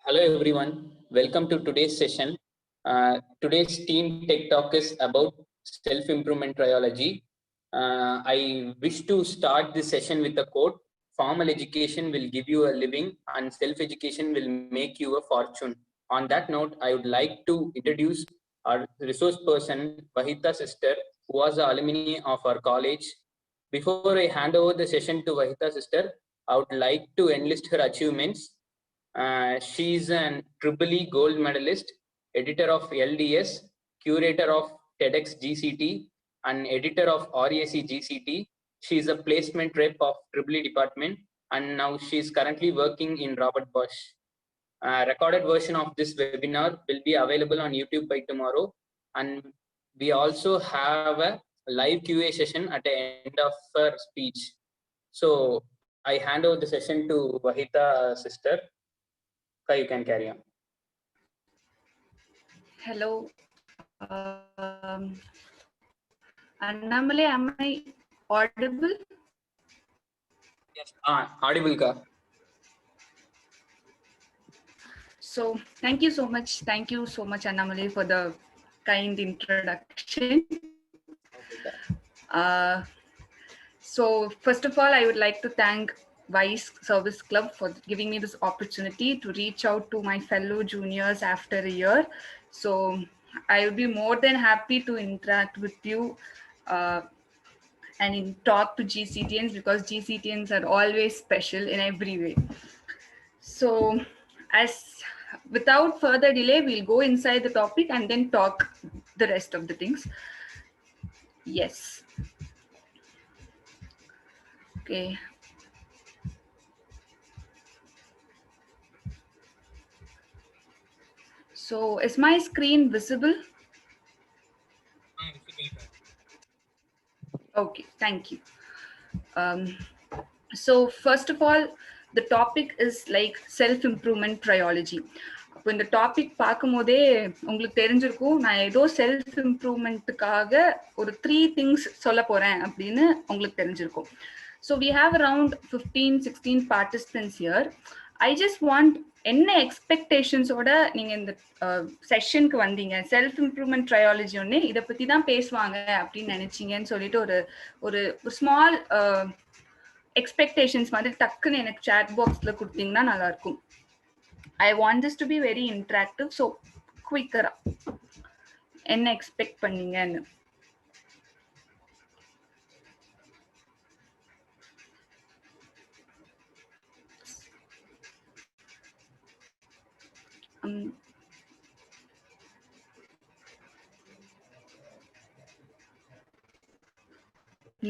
Hello everyone, welcome to today's session. Today's Team Tech Talk is about self-improvement triology. I wish to start this session with a quote: formal education will give you a living and self-education will make you a fortune. On that note, I would like to introduce our resource person, Vahita sister, who was an alumni of our college. Before I hand over the session to Vahita sister, I would like to enlist her achievements. She's an Triple E gold medalist, editor of LDS, curator of TEDx GCT, and editor of RAC GCT. She's a placement rep of Triple E department, and now she's currently working in Robert Bosch. Recorded version of this webinar will be available on YouTube by tomorrow, and we also have a live QA session at the end of her speech. So I hand over the session to Vahita sister. You can carry on. Hello. Annamalai, am I audible? Yes, audible ka. So thank you so much. Thank you so much, Annamalai, for the kind introduction. So first of all, I would like to thank Vice Service Club for giving me this opportunity to reach out to my fellow juniors after a year. So I would be more than happy to interact with you and talk to GCTNs, because GCTNs are always special in every way. So without further delay, we'll go inside the topic and then talk the rest of the things. Yes. Okay. So is my screen visible? Okay, thank you. So first of all, the topic is like self-improvement triology. அப்போ இந்த topic பார்க்கும் போதே உங்களுக்கு தெரிஞ்சிருக்கும், நான் ஏதோ self இம்ப்ரூவ்மெண்ட்டுக்காக ஒரு 3 things சொல்ல போறேன் அப்படின்னு உங்களுக்கு தெரிஞ்சிருக்கும். So we have around 15-16 participants here. I just want என்ன எக்ஸ்பெக்டேஷன்ஸோட நீங்க இந்த செஷனுக்கு வந்தீங்க, செல்ஃப் இம்ப்ரூவ்மெண்ட் ட்ரையாலஜி ஒன்னே இதை பத்தி தான் பேசுவாங்க அப்படின்னு நினைச்சீங்கன்னு சொல்லிட்டு ஒரு ஸ்மால் எக்ஸ்பெக்டேஷன்ஸ் மாதிரி டக்குன்னு எனக்கு சாட் பாக்ஸ்ல கொடுத்தீங்கன்னா நல்லா இருக்கும். I want this to be very interactive, so quicker. என்ன எக்ஸ்பெக்ட் பண்ணீங்கன்னு.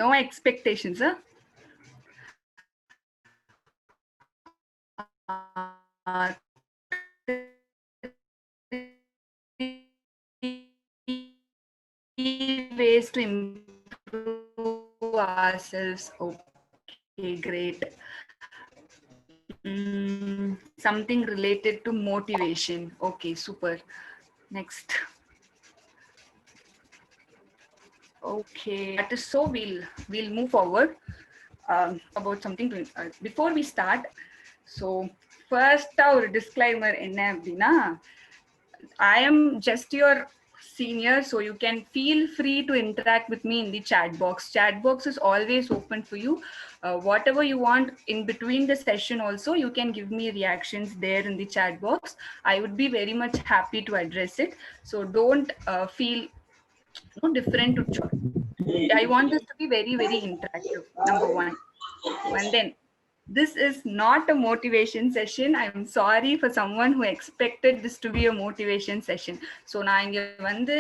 No expectations, huh? Ways to improve ourselves. Okay, great. Something related to motivation. Okay, super. Next. Okay, that is so we'll move forward about something to before we start. So first our disclaimer enna appadina, I am just your senior, so you can feel free to interact with me in the chat box. Chat box is always open for you. Whatever you want in between the session also, you can give me reactions there in the chat box. I would be very much happy to address it. So don't feel different to chat. I want this to be very, very interactive, number one. And then this is not a motivation session. I'm sorry for someone who expected this to be a motivation session. So நான் இங்க வந்து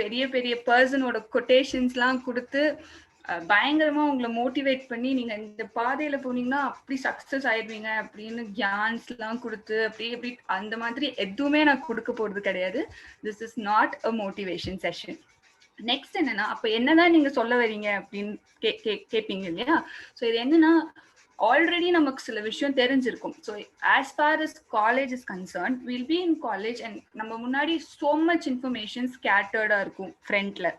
பெரிய பெரிய பர்சனோட கொட்டேஷன்ஸ்லாம் கொடுத்து பயங்கரமா உங்களை motivate பண்ணி நீங்க இந்த பாதையில போனீங்கன்னா அப்படி சக்சஸ் ஆயிடுவீங்க அப்படின்னு கியான்ஸ்லாம் கொடுத்து அப்படி அந்த மாதிரி எதுவுமே நான் கொடுக்க போறது கிடையாது. This is not a motivation session. Next என்னன்னா, அப்ப என்னதான் நீங்க சொல்ல வரீங்க அப்படின்னு கேட்பீங்க இல்லையா? ஸோ இது என்னன்னா, ஆல்ரெடி நமக்கு சில விஷயம் தெரிஞ்சிருக்கும். So as for us college is concern, will be in college and நம்ம முன்னாடி சோ மச் இன்ஃபர்மேஷன் ஸ்கேட்டர்டா இருக்கும் ஃப்ரண்ட்ல.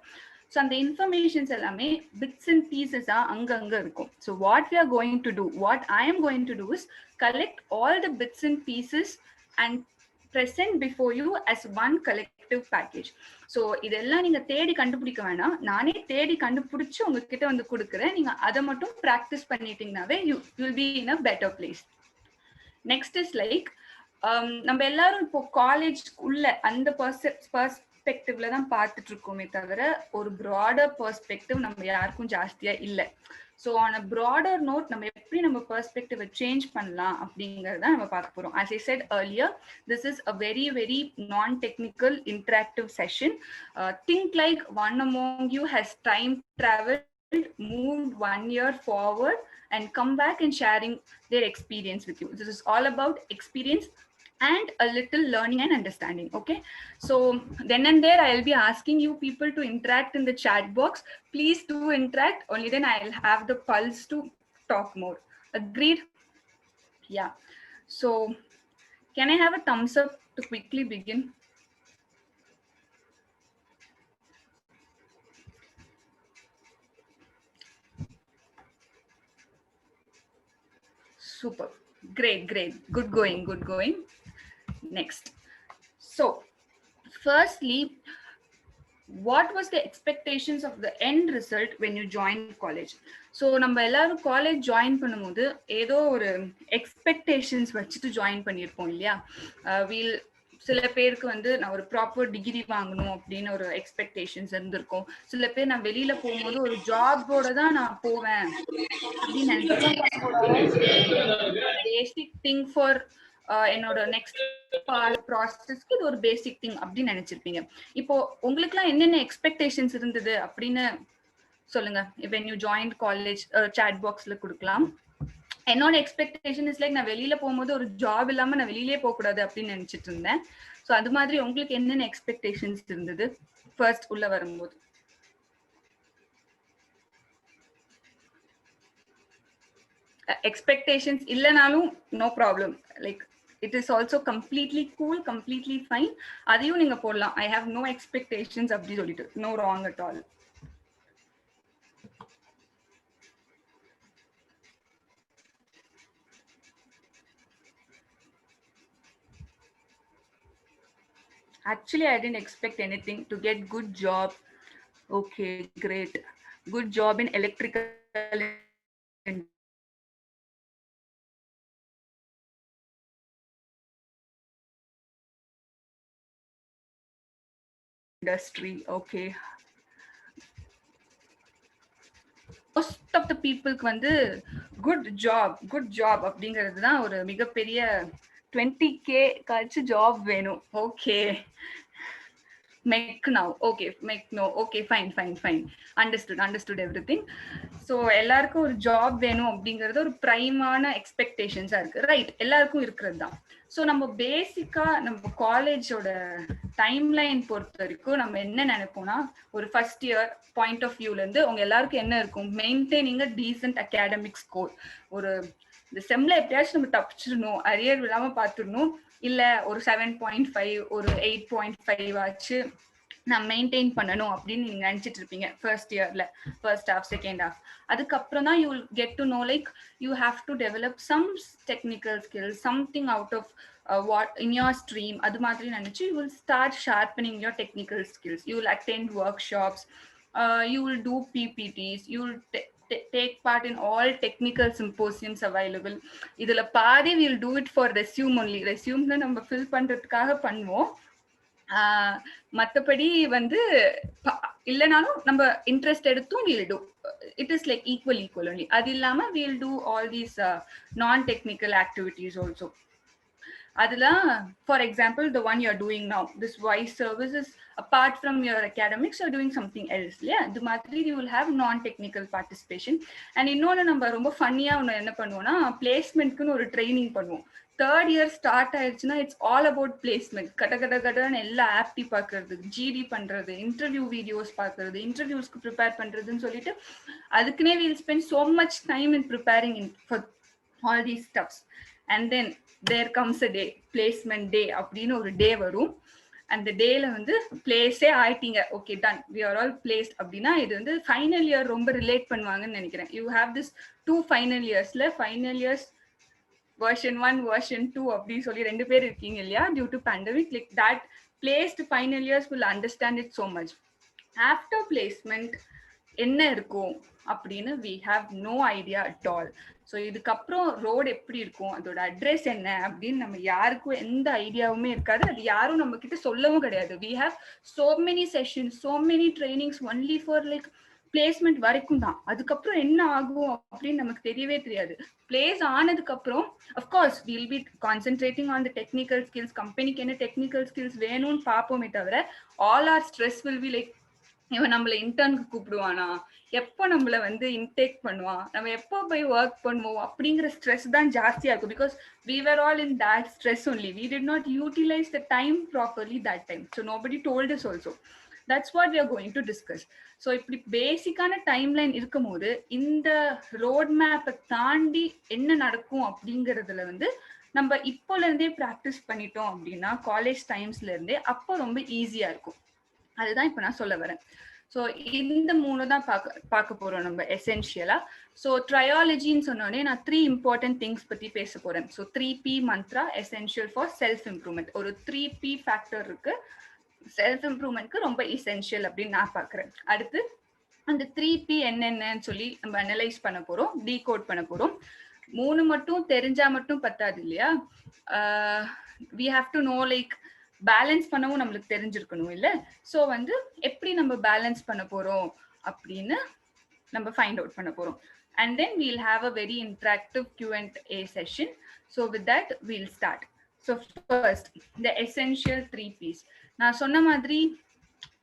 ஸோ அந்த இன்ஃபர்மேஷன்ஸ் எல்லாமே பிட்ஸ் அண்ட் பீசஸா அங்கங்க இருக்கும். So what we are going to do, what I am going to do is collect all the bits and pieces and present before you as one collective package. So இதெல்லாம் நீங்க தேடி கண்டுபிடிக்க வேணாம், நானே தேடி கண்டுபிடிச்சு உங்ககிட்ட வந்து கொடுக்குறேன். நீங்க அதை மட்டும் practice பண்ணிட்டீங்கன்னாவே you will be in a better place. Next is like நம்ம எல்லாரும் இப்போ காலேஜ் உள்ள அந்த பெர்ஸ்பெக்டிவ்ல தான் பார்த்துட்டு இருக்கோமே தவிர ஒரு ப்ராடர் பெர்ஸ்பெக்டிவ் நம்ம யாருக்கும் ஜாஸ்தியா இல்லை. So on a broader note நம்ம எப்படி நம்ம பெர்ஸ்பெக்டிவை சேஞ்ச் பண்ணலாம் அப்படிங்கறத நம்ம பார்க்க போறோம். As I said earlier, this is a very very non-technical interactive session. Think like one among you has time traveled, moved 1 year forward and come back and sharing their experience with you. This is all about experience and a little learning and understanding. Okay, so then and there I'll be asking you people to interact in the chat box. Please do interact, only then I'll have the pulse to talk more. Agreed? Yeah. So can I have a thumbs up to quickly begin? Super, great, good going. Next, so firstly, what was the expectations of the end result when you joined college? So நம்ம எல்லாரும் college join பண்ணும்போது ஏதோ ஒரு expectations வச்சுட்டு join பண்ணியிருப்போம் இல்லையா? சில பேருக்கு வந்து நான் ஒரு ப்ராப்பர் டிகிரி வாங்கணும் அப்படின்னு ஒரு எக்ஸ்பெக்டேஷன்ஸ் இருந்திருக்கும். சில பேர் நான் வெளியில போகும்போது ஒரு ஜாபோட தான் நான் போவேன் அப்படின்னு நினைக்கிறேன். பேசிக் திங் ஃபார் என்னோட நெக்ஸ்ட் ப்ராசஸ்க்கு இது ஒரு பேசிக் திங் அப்படின்னு நினைச்சிருப்பீங்க. இப்போ உங்களுக்குலாம் என்னென்ன எக்ஸ்பெக்டேஷன்ஸ் இருந்தது அப்படின்னு சொல்லுங்க. when you joined college, chat boxல கொடுக்கலாம். என்னோட எக்ஸ்பெக்டேஷன் இஸ் லைக் நான் வெளியில போகும்போது ஒரு ஜாப் இல்லாம நான் வெளியிலே போக கூடாது அப்படின்னு நினைச்சிட்டு இருந்தேன். ஸோ அது மாதிரி உங்களுக்கு என்னென்ன எக்ஸ்பெக்டேஷன்ஸ் இருந்தது ஃபர்ஸ்ட் உள்ள வரும்போது? எக்ஸ்பெக்டேஷன்ஸ் இல்லைனாலும் no problem, like it is also completely cool, completely fine. அதையும் நீங்க போடலாம். I have no expectations அப்படி சொல்லிட்டு, no wrong at all. Actually, I didn't expect anything, to get good job. Okay, great. Good job in electrical industry. Okay. Most of the people வந்து good job அப்படிங்கிறது தான் ஒரு மிகப்பெரிய 20K கழிச்சு job வேணும். Okay, make now. Okay, make no. Okay, fine. Understood everything. So எல்லாருக்கும் ஒரு job வேணும் அப்படிங்கிறது ஒரு பிரைமான எக்ஸ்பெக்டேஷன்ஸா இருக்கு, ரைட்? எல்லாருக்கும் இருக்கிறது தான். ஸோ நம்ம பேசிக்கா நம்ம காலேஜோட டைம்லைன் பொறுத்த வரைக்கும் நம்ம என்ன நினைப்போம்னா, ஒரு ஃபர்ஸ்ட் இயர் பாயிண்ட் ஆஃப் வியூல இருந்து உங்க எல்லாருக்கும் என்ன இருக்கும்? Maintaining a decent academic score. ஒரு இந்த செம்ல எப்படியாச்சும் நம்ம தப்பிச்சிடணும், அரியர் இல்லாம பார்த்துடணும், இல்ல ஒரு 7.5 ஒரு 8.5 ஆச்சு நான் மெயின்டைன் பண்ணணும் அப்படின்னு நீங்க நினைச்சிட்டு இருப்பீங்க ஃபர்ஸ்ட் இயர்ல, ஃபர்ஸ்ட் ஹாஃப் செகண்ட் ஹாஃப். அதுக்கப்புறம் தான் you will get to know like you have to develop some technical skills, something out of what in your stream. அது மாதிரி நினைச்சு you will start sharpening your technical skills. You will attend workshops, you will do PPTs, you will take part in all technical symposiums available. இதுல பாதி we will do it for resume only. resume நம்ம fill பண்றதுக்காக பண்ணுவோம். மற்றபடி வந்து இல்லைனாலும் நம்ம interest எடுத்தும் we'll do. It is like equal only. அது இல்லாம we'll do all these non-technical activities also. அதெல்லாம் for example the one you're doing now, this voice service is apart from your academics, you're doing something else. இல்லையா? இது மாதிரி you will have non-technical participation. and இன்னொன்று நம்ம ரொம்ப ஃபன்னியா ஒன்று என்ன பண்ணுவோம்னா, பிளேஸ்மெண்ட்க்குன்னு ஒரு ட்ரைனிங் பண்ணுவோம். தேர்ட் இயர் ஸ்டார்ட் ஆயிடுச்சுன்னா இட்ஸ் ஆல் அபவுட் பிளேஸ்மெண்ட். கடன்னு எல்லா ஆப்டி பார்க்கறது, ஜிடி பண்றது, இன்டர்வியூ வீடியோஸ் பார்க்கறது, இன்டர்வியூஸ்க்கு ப்ரிப்பேர் பண்றதுன்னு சொல்லிட்டு அதுக்குன்னே we'll spend so much time in preparing for all these stuffs. and then there comes a day, placement day அப்படின்னு ஒரு டே வரும். அந்த டேல வந்து பிளேஸே ஆயிட்டீங்க, okay done, we are all placed அப்படின்னா இது வந்து ஃபைனல் இயர் ரொம்ப ரிலேட் பண்ணுவாங்கன்னு நினைக்கிறேன். யூ ஹேவ் திஸ் 2 ஃபைனல் இயர்ஸ்ல, ஃபைனல் இயர்ஸ் version 1 version 2 அப்படி சொல்லி ரெண்டு பேர் இருக்கீங்க இல்லையா, due to pandemic, like that placed final years will understand it so much. After placement என்ன இருக்கும் அப்படின்னு we have no idea at all. So இதுக்கப்புறம் ரோடு எப்படி இருக்கும், அதோட அட்ரஸ் என்ன அப்படின்னு நம்ம யாருக்கும் எந்த ஐடியாவுமே இருக்காது. அது யாரும் நம்ம கிட்ட சொல்லவும் கிடையாது. we have so many sessions, so many trainings only for like placement வரைக்கும் தான். அதுக்கப்புறம் என்ன ஆகும் அப்படின்னு நமக்கு தெரியவே தெரியாது. பிளேஸ் ஆனதுக்கு அப்புறம் of course will be concentrating on the technical skills, கம்பெனிக்கு என்ன டெக்னிக்கல் ஸ்கில்ஸ் வேணும்னு பார்ப்போமே தவிர all our stress will be like, இவன் நம்மள இன்டர்னுக்கு கூப்பிடுவானா, எப்போ நம்மள வந்து இன்டேக் பண்ணுவான், நம்ம எப்போ போய் ஒர்க் பண்ணுவோம் அப்படிங்கிற ஸ்ட்ரெஸ் தான் ஜாஸ்தியா இருக்கும். Because we were all in that stress only. We did not utilize the time properly that time. So nobody told us also. That's what we are going to discuss. So இப்படி பேசிக்கான timeline இருக்கும் போது இந்த road மேப்பை தாண்டி என்ன நடக்கும் அப்படிங்கிறதுல வந்து நம்ம இப்போல இருந்தே ப்ராக்டிஸ் பண்ணிட்டோம் அப்படின்னா காலேஜ் டைம்ஸ்ல இருந்தே அப்போ ரொம்ப ஈஸியா இருக்கும். அதுதான் இப்போ நான் சொல்ல வரேன். ஸோ இந்த மூணு தான் பார்க்க போறோம் நம்ம எசென்ஷியலா. ஸோ ட்ரையாலஜின்னு சொன்னோடனே நான் 3 இம்பார்ட்டன்ட் திங்ஸ் பத்தி பேச போறேன். So 3P Mantra essential for self improvement. ஒரு 3P ஃபேக்டர் இருக்கு செல்ஃப் இம்ப்ரூவ்மெண்ட்க்கு ரொம்ப எசென்ஷியல் அப்படின்னு நான் பார்க்குறேன். அடுத்து அந்த 3P என்னென்னு சொல்லி நம்ம அனலைஸ் பண்ண போறோம், டீகோட் பண்ண போறோம். 3 மட்டும் தெரிஞ்சா மட்டும் பத்தாது இல்லையா, we have to know like balance பண்ணவும் நம்மளுக்கு தெரிஞ்சிருக்கணும் இல்ல. ஸோ வந்து எப்படி நம்ம பேலன்ஸ் பண்ண போறோம் அப்படின்னு நம்ம ஃபைண்ட் அவுட் பண்ண போறோம். And then we'll have a very interactive Q&A session. So with that we'll start. So first the essential 3Ps. நான் சொன்ன மாதிரி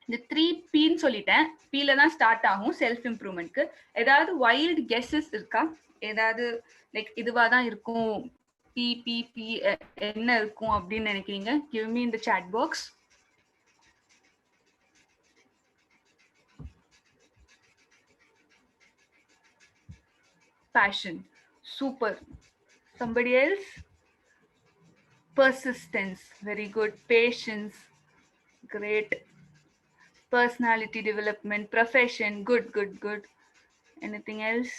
இந்த 3Pன்னு சொல்லிட்டேன், Pல தான் ஸ்டார்ட் ஆகும் செல்ஃப் இம்ப்ரூவ்மெண்ட்க்கு. ஏதாவது வைல்ட் கெஸ்ஸஸ் இருக்கா, ஏதாவது லைக் இதுவா தான் இருக்கும் PPP என்ன இருக்கும் அப்படின்னு நினைக்கிறீங்க? Give me in the chat box. Passion, super. Somebody else? Persistence, very good. Patience, great. Personality development, profession, good, good, good. Anything else?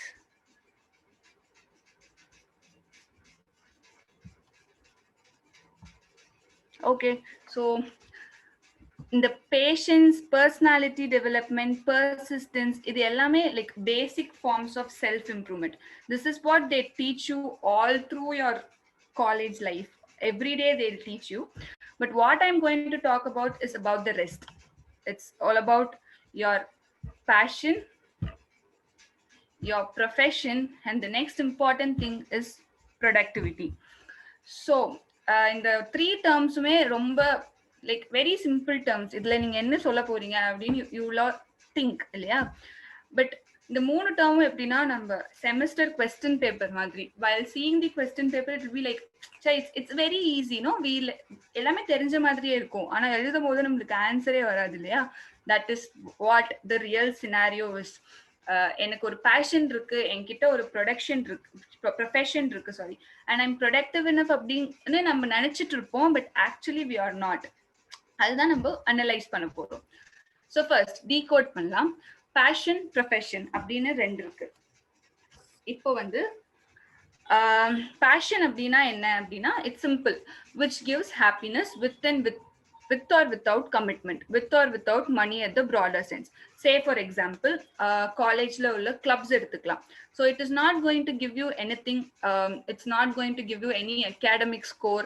Okay, so இந்த பேஷன்ஸ், பர்சனாலிட்டி டெவலப்மெண்ட், பர்சிஸ்டன்ஸ், இது எல்லாமே like basic forms of self improvement. This is what they teach you all through your college life. Every day they'll teach you. But what I'm going to talk about is about the rest. It's all about your passion, your profession, and the next important thing is productivity. So in the 3 terms me romba like very simple terms. இதுல நீங்க என்ன சொல்ல போறீங்க அப்படின்னு you will think இல்லையா. But இந்த 3 டேர்மும் எப்படின்னா நம்ம செமஸ்டர் கொஸ்டின் பேப்பர் மாதிரி. while seeing the question paper it will be like it's very easy, no, எல்லாமே தெரிஞ்ச மாதிரியே இருக்கும், ஆனா எழுதும் போது நம்மளுக்கு ஆன்சரே வராது இல்லையா. that is what the real scenario is. எனக்கு ஒரு பேஷன் இருக்கு, என்கிட்ட ஒரு ப்ரொஃபஷன் இருக்கு sorry, and I'm productive enough அப்படின்னு நம்ம நினைச்சிட்டு இருப்போம். But actually we are not. அதுதான் நம்ம அனலைஸ் பண்ண போறோம். ஸோ ஃபர்ஸ்ட் டீகோட் பண்ணலாம். பேஷன், ப்ரொஃபஷன் அப்படின்னு 2 இருக்கு. இப்போ வந்து பேஷன் அப்படின்னா என்ன அப்படின்னா it's simple, which gives happiness with or without commitment, with or without money at the broader sense. Say for example, collegeல உள்ள clubs எடுத்துக்கலாம். So it is not going to give you anything, it's not going to give you any academic score.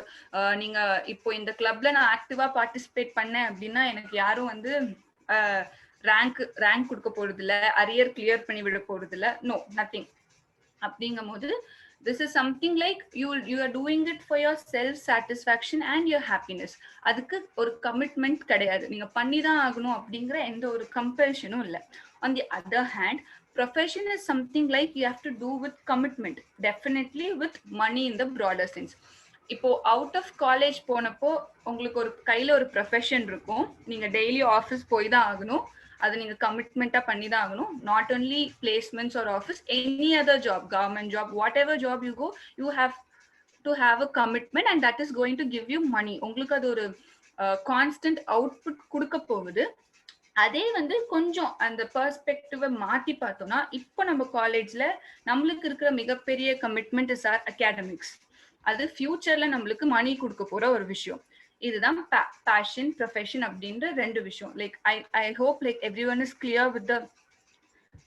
நீங்க இப்போ இந்த clubல நான் ஆக்டிவா participate பண்ணேன் அப்படின்னா எனக்கு யாரும் வந்து ரேங்க் கொடுக்க போறது இல்ல, அரியர் கிளியர் பண்ணி விட போறது இல்ல, நோ நத்திங். அப்படிங்கும் போது this is something like you are doing it for your self satisfaction and your happiness. அதுக்கு ஒரு கமிட்மெண்ட் கிடையாது, நீங்க பண்ணி தான் ஆகணும் அப்படிங்கிற எந்த ஒரு கம்பல்ஷனும் இல்லை. on the other hand, profession is something like you have to do with commitment, definitely with money in the broader sense. இப்போ அவுட் ஆஃப் காலேஜ் போனப்போ உங்களுக்கு ஒரு கையில ஒரு ப்ரொஃபஷன் இருக்கும், நீங்க டெய்லி ஆஃபீஸ் போய் தான் ஆகணும், அது நீங்க கமிட்மெண்டா பண்ணி தான் ஆகணும். Not only placements or office, any other job, government job, whatever job you go, you have to have a commitment and that is going to give you money. உங்களுக்கு அது ஒரு கான்ஸ்டன்ட் அவுட்புட் கொடுக்க போகுது. அதே வந்து கொஞ்சம் அந்த பெர்ஸ்பெக்டிவை மாத்தி பார்த்தோம்னா, இப்போ நம்ம காலேஜ்ல நம்மளுக்கு இருக்கிற மிகப்பெரிய கமிட்மெண்ட் இஸ் ஆர் அகாடமிக்ஸ். அது ஃபியூச்சர்ல நம்மளுக்கு மணி கொடுக்க போற ஒரு விஷயம். இதுதான் பேஷன் ப்ரொஃபஷன் அப்படின்ற ரெண்டு விஷயம். Like I hope like every one is clear with the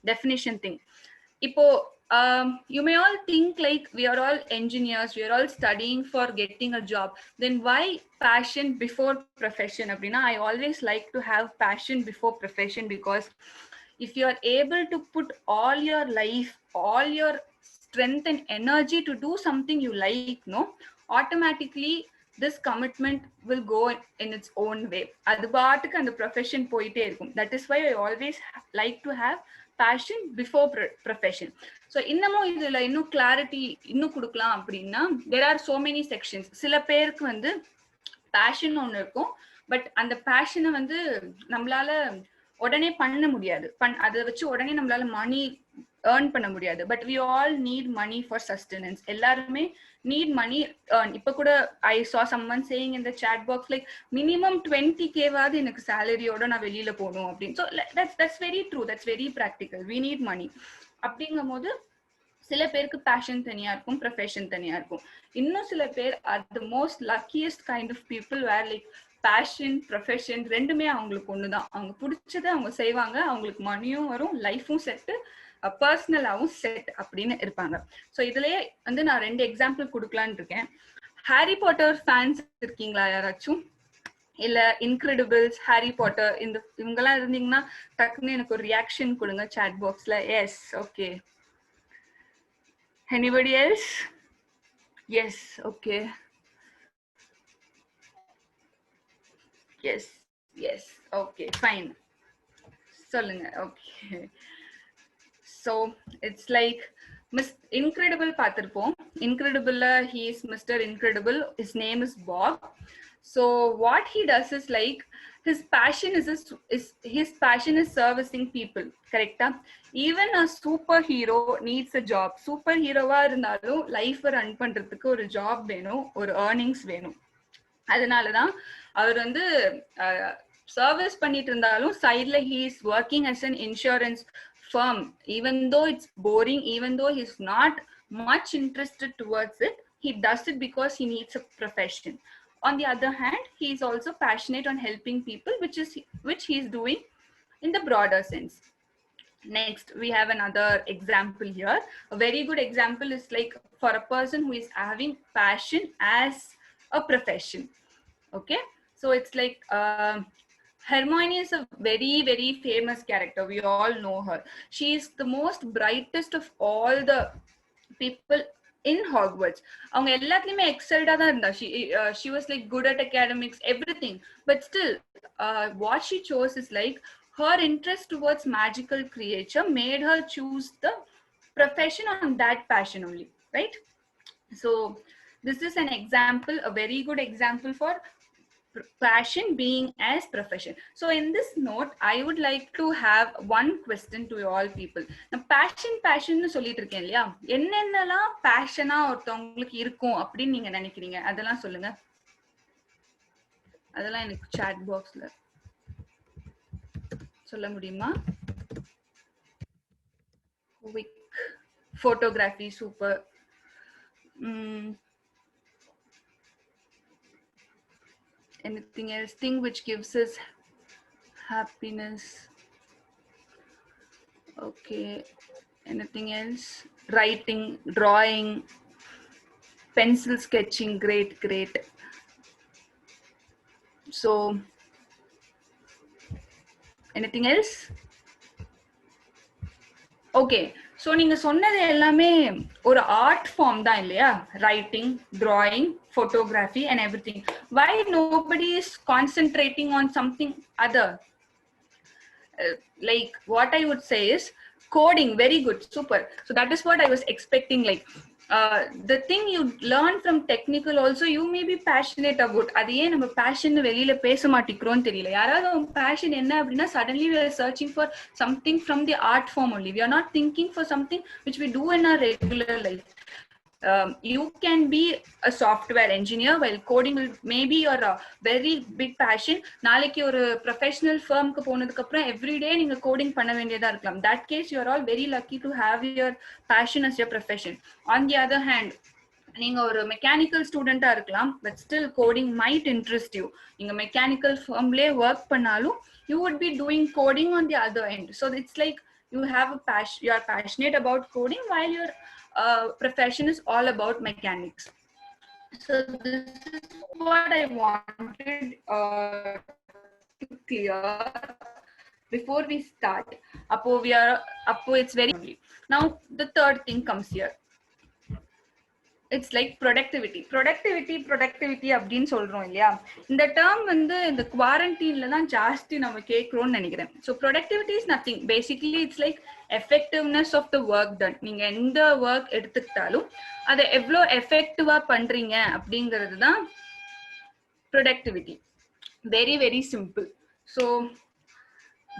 definition thing. Ipo, you may all think like we are all engineers, we are all studying for getting a job. Then why passion before profession? Abdina, I always like to have passion before profession, because if you are able to put all your life, all your strength and energy to do something you like, no, automatically this commitment will go in its own way. Adu baattukku and the profession poite irukum. That is why I always like to have passion before profession. So இன்னமும் இதுல இன்னும் clarity இன்னும் கொடுக்கலாம் அப்படின்னா, there are so many sections. சில பேருக்கு வந்து fashion ஒன்று இருக்கும், பட் அந்த பேஷனை வந்து நம்மளால உடனே பண்ண முடியாது, அதை வச்சு உடனே நம்மளால மணி ஏர்ன் பண்ண முடியாது. But we all need money for sustenance. எல்லாருமே நீட் மணி ஏர்ன். இப்ப கூட I saw someone saying in the chat box like minimum 20K வாது எனக்கு சேலரியோட நான் வெளியில போகணும் அப்படின்னு. So that's very true, that's very practical. We need money. அப்படிங்கும் போது சில பேருக்கு பேஷன் தனியா இருக்கும், ப்ரொஃபஷன் தனியா இருக்கும். இன்னும் சில பேர் are the most luckiest kind of people where like passion profession ரெண்டுமே அவங்களுக்கு ஒண்ணுதான். அவங்க பிடிச்சதை அவங்க செய்வாங்க, அவங்களுக்கு மணியும் வரும், லைஃபும் செட்டு, பர்சனலாவும் செட் அப்படின்னு இருப்பாங்க. ஸோ இதுலயே வந்து நான் 2 எக்ஸாம்பிள் கொடுக்கலான்னு இருக்கேன். ஹாரி பாட்டர் ஃபேன்ஸ் இருக்கீங்களா யாராச்சும்? இல்ல இன்கிரெடிபிள்ஸ், ஹாரி பாட்டர் இந்த இவங்கெல்லாம் இருந்தீங்கன்னா டக்குன்னு எனக்கு ஒரு ரியாக்ஷன் கொடுங்க சாட் பாக்ஸ்ல. Yes, okay. Anybody else? Yes, okay. Yes, okay, fine. Solunga, okay. So it's like Incredible pathirpom. Incredible, he is Mr. Incredible. His name is Bob. So what he does is like his passion is servicing people. Correct? Even a superhero needs a job. Superhero va irundhalum life run பண்றதுக்கு ஒரு job வேணும், ஒரு earnings வேணும். அதனால தான் அவர் வந்து service பண்ணிட்டு இருந்தாலும் சைட்ல he is working as an insurance firm. Even though it's boring, even though he's not much interested towards it, he does it because he needs a profession. On the other hand, he is also passionate on helping people, which he is doing in the broader sense. Next, we have another example here. A very good example is like for a person who is having passion as a profession. Okay, so it's like Hermione is a very, very famous character. We all know her. She is the most brightest of all the people in Hogwarts. அவங்க எல்லாத்துலயுமே எக்ஸல்டா தான் இருந்தா. She was like good at academics, everything. But still, what she chose is like her interest towards magical creature made her choose the profession on that passion only, right? So this is an example, a very good example for passion being as profession. So in this note, I would like to have one question to all people. Now passion nu சொல்லிட்டு இருக்கேன் இல்லையா, என்னென்னலாம் பேஷனா ஒருத்தவங்களுக்கு இருக்கும் அப்படின்னு நீங்க நினைக்கிறீங்க? அதெல்லாம் சொல்லுங்க. அதெல்லாம் எனக்கு chat boxல சொல்ல முடியுமா? Quick photography, super. Anything else? Thing which gives us happiness. Okay. Anything else? Writing, drawing, pencil sketching. Great. So anything else? Okay. So நீங்க சொன்னது எல்லாமே ஒரு ஆர்ட் ஃபார்ம் தான் இல்லையா? Writing, drawing, photography and everything. Why nobody is concentrating on something other? Like what I would say is coding. Very good, super. So that is what I was expecting. Like the thing you learn from technical also you may be passionate about. அதையே நம்ம passion வெளியில பேச மாட்டேங்கிறோம் தெரியல. யாராவது passion என்ன அப்படின்னா suddenly we are searching for something from the art form only. We are not thinking for something which we do in our regular life. You can be a software engineer while coding will maybe your very big passion. நாளைக்கு ஒரு professional firm க்கு போனதுக்கு அப்புறம் every day நீங்க coding பண்ண வேண்டியதா இருக்கலாம். That case you are all very lucky to have your passion as your profession. On the other hand, நீங்க ஒரு மெக்கானிக்கல் ஸ்டூடெண்டா இருக்கலாம், but still coding might interest you. நீங்க மெக்கானிக்கல் ஃபர்ம்லயே ஒர்க் பண்ணாலும் you would be doing coding on the other end. So it's like you have a passion, you are passionate about coding while your profession is all about mechanics. So this is what I wanted to clear before we start. It's very now the third thing comes here. It's like productivity அப்படின்னு சொல்றோம் இல்லையா? இந்த term வந்து இந்த குவாரண்டைன்ல தான் ஜாஸ்தி நம்ம கேட்கிறோம்னு நினைக்கிறேன். So productivity is nothing, basically it's like effectiveness of the work done. நீங்க எந்த ஒர்க் எடுத்துக்கிட்டாலும் அதை எவ்வளோ எஃபெக்டிவா பண்றீங்க அப்படிங்கிறது தான் productivity. Very very simple. So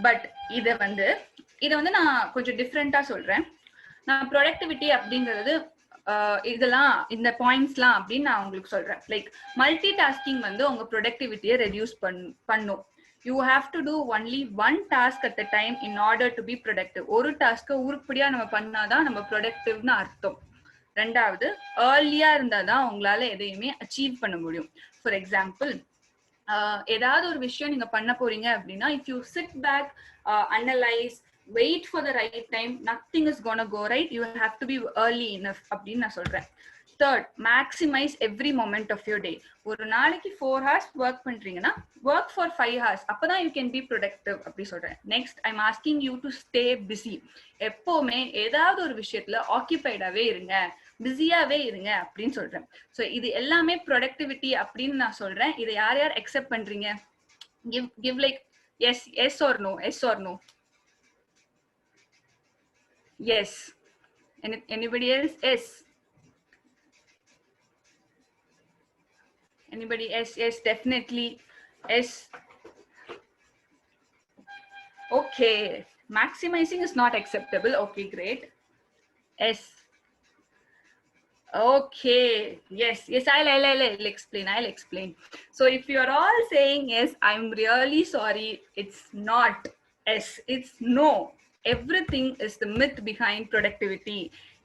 but இதை வந்து நான் கொஞ்சம் டிஃப்ரெண்டா சொல்றேன். நான் ப்ரொடக்டிவிட்டி அப்படிங்கிறது இதெல்லாம் இந்த பாயிண்ட்ஸ்லாம் அப்படின்னு நான் உங்களுக்கு சொல்றேன். லைக் மல்டி டாஸ்கிங் வந்து உங்க ப்ரொடக்டிவிட்டியை ரெடியூஸ் பண்ணும். You have to do only one task at the time in order to be productive. ஒரு டாஸ்க்கை உருப்படியா நம்ம பண்ணாதான் நம்ம ப்ரொடக்டிவ்னு அர்த்தம். ரெண்டாவது, ஏர்லியா இருந்தாதான் உங்களால எதையுமே அச்சீவ் பண்ண முடியும். ஃபார் எக்ஸாம்பிள், ஏதாவது ஒரு விஷயம் நீங்க பண்ண போறீங்க அப்படின்னா, if you sit back, analyse, wait for the right time, nothing is gonna go right. You have to be early enough அப்படின்னு நான் சொல்றேன். Third, maximize every moment of your day. ஒரு நாளைக்கு 4 hours work பண்றீங்கன்னா work for 5 hours, அப்பதான் you can be productive அப்படி சொல்றேன். Next, I'm asking you to stay busy. எப்பவுமே ஏதாவது ஒரு விஷயத்துல ஆக்கியபைடாவே இருங்க, பிஸியாவே இருங்க அப்படின்னு சொல்றேன். ஸோ இது எல்லாமே ப்ரொடக்டிவிட்டி அப்படின்னு நான் சொல்றேன். இதை யார் யார் அக்செப்ட் பண்றீங்க? give like yes or no, yes or no. Yes. Anybody else? Yes. Anybody? Yes, definitely. Yes. Okay. Maximizing is not acceptable. Okay, great. Yes. Okay. Yes. I'll explain. So if you are all saying yes, I'm really sorry. It's not yes. It's no. Everything is the myth behind productivity.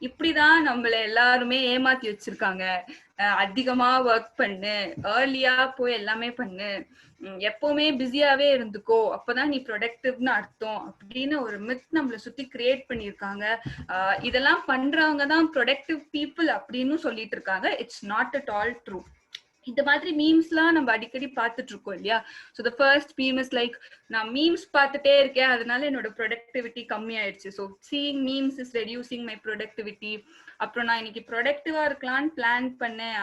இப்படிதான் நம்மள எல்லாருமே ஏமாத்தி வச்சிருக்காங்க. அதிகமா work பண்ணு, ஏர்லியா போய் எல்லாமே பண்ணு, எப்பவுமே பிஸியாவே இருந்துக்கோ, அப்பதான் நீ ப்ரொடக்டிவ்னு அர்த்தம் அப்படின்னு ஒரு மித் நம்மள சுத்தி கிரியேட் பண்ணிருக்காங்க. இதெல்லாம் பண்றவங்க தான் ப்ரொடக்டிவ் பீப்புள் அப்படின்னு சொல்லிட்டு இருக்காங்க. It's not at all true. இந்த மாதிரி மீம்ஸ்லாம் நம்ம அடிக்கடி பார்த்துட்டு இருக்கோம் இல்லையா? So the first meme is like, நான் மீம்ஸ் பார்த்துட்டே இருக்கேன், அதனால என்னோட ப்ரொடக்டிவிட்டி கம்மி ஆயிடுச்சு. So seeing memes is reducing my productivity. அப்புறம் நான் இன்னைக்கு ப்ரொடக்டிவா இருக்கலாம்னு பிளான் பண்ணேன்,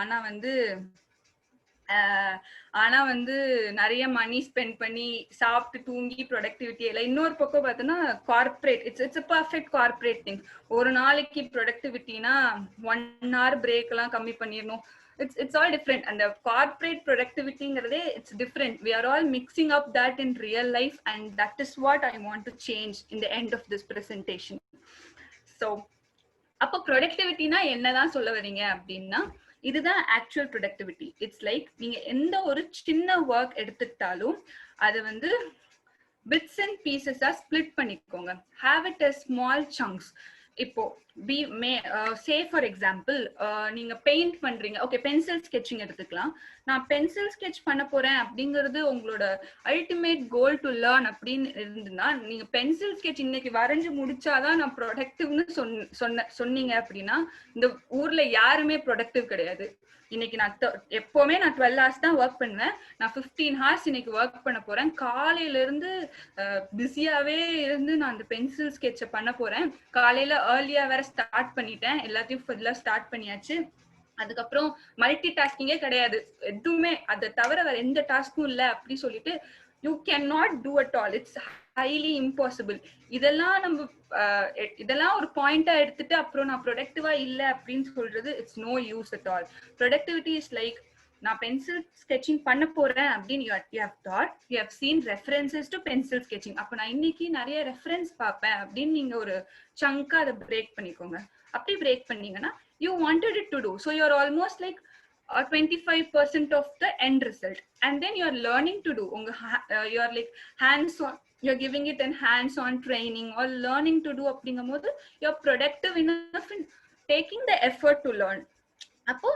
ஆனா வந்து நிறைய மணி ஸ்பெண்ட் பண்ணி சாப்பிட்டு தூங்கி ப்ரொடக்டிவிட்டி இல்லை. இன்னொரு பக்கம் பார்த்தோன்னா corporate, it's a perfect corporate thing. ஒரு நாளைக்கு ப்ரொடக்டிவிட்டினா 1 hour பிரேக் எல்லாம் கம்மி பண்ணிடணும். It's all different. And the corporate productivity, it's different. We are all mixing up that in real life, and that is what I want to change in the end of this presentation. So அப்போ ப்ரொடக்டிவிட்டினா என்னதான் சொல்ல வரீங்க அப்படின்னா, இதுதான் actual productivity. It's like நீங்க எந்த ஒரு சின்ன ஒர்க் எடுத்துக்கிட்டாலும் அதை வந்து பிட்ஸ் அண்ட் பீசஸா ஸ்பிளிட் பண்ணிக்கோங்க. Have it as small chunks. இப்போ சே ஃபார் எக்ஸாம்பிள், நீங்க பெயிண்ட் பண்றீங்க, ஓகே, பென்சில் ஸ்கெட்சிங் எடுத்துக்கலாம். நான் பென்சில் ஸ்கெட்ச் பண்ண போறேன் அப்படிங்கிறது உங்களோட அல்டிமேட் கோல் டு லேர்ன் அப்படின்னு இருந்துன்னா, நீங்க பென்சில் ஸ்கெட்ச் இன்னைக்கு வரைஞ்சு முடிச்சாதான் நான் ப்ரொடக்டிவ்னு சொன்னீங்க அப்படின்னா, இந்த ஊர்ல யாருமே ப்ரொடக்டிவ் கிடையாது. இன்னைக்கு நான் எப்பவுமே நான் 12 hours தான் ஒர்க் பண்ணுவேன், நான் 15 hours இன்னைக்கு ஒர்க் பண்ண போறேன், காலையில இருந்து பிஸியாவே இருந்து நான் அந்த பென்சில் ஸ்கெட்சை பண்ண போறேன். காலையில ஏர்லியா வேற ஸ்டார்ட் பண்ணிட்டேன், எல்லாத்தையும் ஃபுல்லா ஸ்டார்ட் பண்ணியாச்சு. அதுக்கப்புறம் மல்டி டாஸ்கிங்கே கிடையாது, எதுவுமே அதை தவிர வேற எந்த டாஸ்க்கும் இல்லை அப்படி சொல்லிட்டு you can not do at all. It's highly impossible. இதெல்லாம் ஒரு பாயிண்டா எடுத்துட்டு அப்புறம் நான் ப்ரொடக்டிவா இல்லை அப்படின்னு சொல்றது it's no use at all. Productivity is like, நான் பென்சில் ஸ்கெட்சிங் பண்ண போறேன் அப்படின்னு you have thought, you have seen references to pencil sketching. அப்ப நான் இன்னைக்கு நிறைய ரெஃபரன்ஸ் பார்ப்பேன் அப்படின்னு நீங்க ஒரு சங்கா அதை பிரேக் பண்ணிக்கோங்க. அப்படி பிரேக் பண்ணீங்கன்னா you wanted it to do, so you're almost like 25% of the end result, and then you're learning to do. You're like hands on, you're giving it an hands on training or learning to do அப்படிங்கும்போது you're productive enough in taking the effort to learn. அப்போ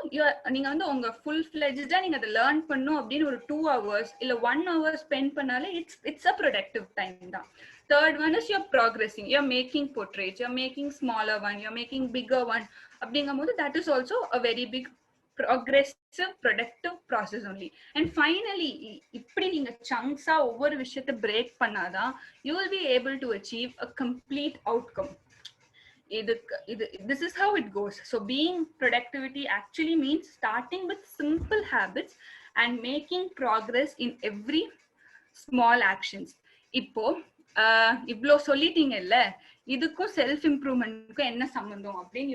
நீங்க வந்து உங்க full ஃபிளெஜ்டா நீங்க அதை learn பண்ணும் அப்படின்னு ஒரு 2 hours இல்ல 1 hour ஸ்பெண்ட் பண்ணாலே இட்ஸ் அ ப்ரொடக்டிவ் டைம் தான். Third one is you're progressing, you're making portraits, you're making smaller one, you're making bigger one. அப்படிங்கும்போது that is also a very big progressive productive process only. And finally இப்படி நீங்க chunks-ஆ ஒவ்வொரு விஷயத்தை break பண்ணாதான் you will be able to achieve a complete outcome. This is how it goes. So being productivity actually means starting with simple habits and making progress in every small actions. இப்போ இவ்ளோ சொல்லிட்டீங்கல்ல, இதுக்கும் self இம்ப்ரூவ்மெண்ட்க்கும் என்ன சம்பந்தம் அப்படின்னு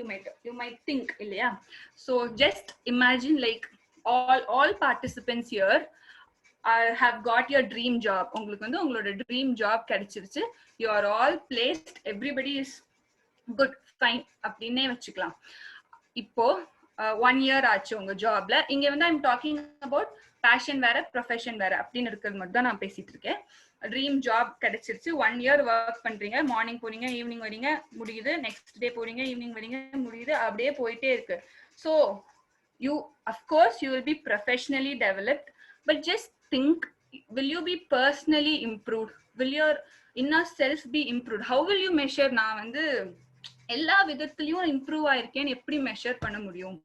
you might think இல்லையா? So just imagine like all participants here have got your dream job. உங்களுக்கு வந்து உங்களோட dream job கிடைச்சிருச்சு. You are all placed, everybody is good fine அப்படின்னே வச்சுக்கலாம். இப்போ 1 year ஆச்சு உங்க ஜாப்ல. இங்க வந்து ஐம் டாக்கிங் அபவுட் பேஷன் வேற ப்ரொஃபஷன் வேற அப்படின்னு இருக்கிறது மட்டும் தான் நான் பேசிட்டு இருக்கேன். ட்ரீம் ஜாப் கிடைச்சிருச்சு, 1 year ஒர்க் பண்றீங்க, மார்னிங் போறீங்க, ஈவினிங் வரீங்க, முடியுது, நெக்ஸ்ட் டே போறீங்க, ஈவினிங் வரீங்க, முடியுது, அப்படியே போயிட்டே இருக்கு. So you of course you will be professionally developed, but just think, will you be personally improved? Will your inner self be improved? How will you measure? நான் வந்து எல்லா விதத்திலயும் இம்ப்ரூவ் ஆயிருக்கேன்னு எப்படி மெஷர் பண்ண முடியும்?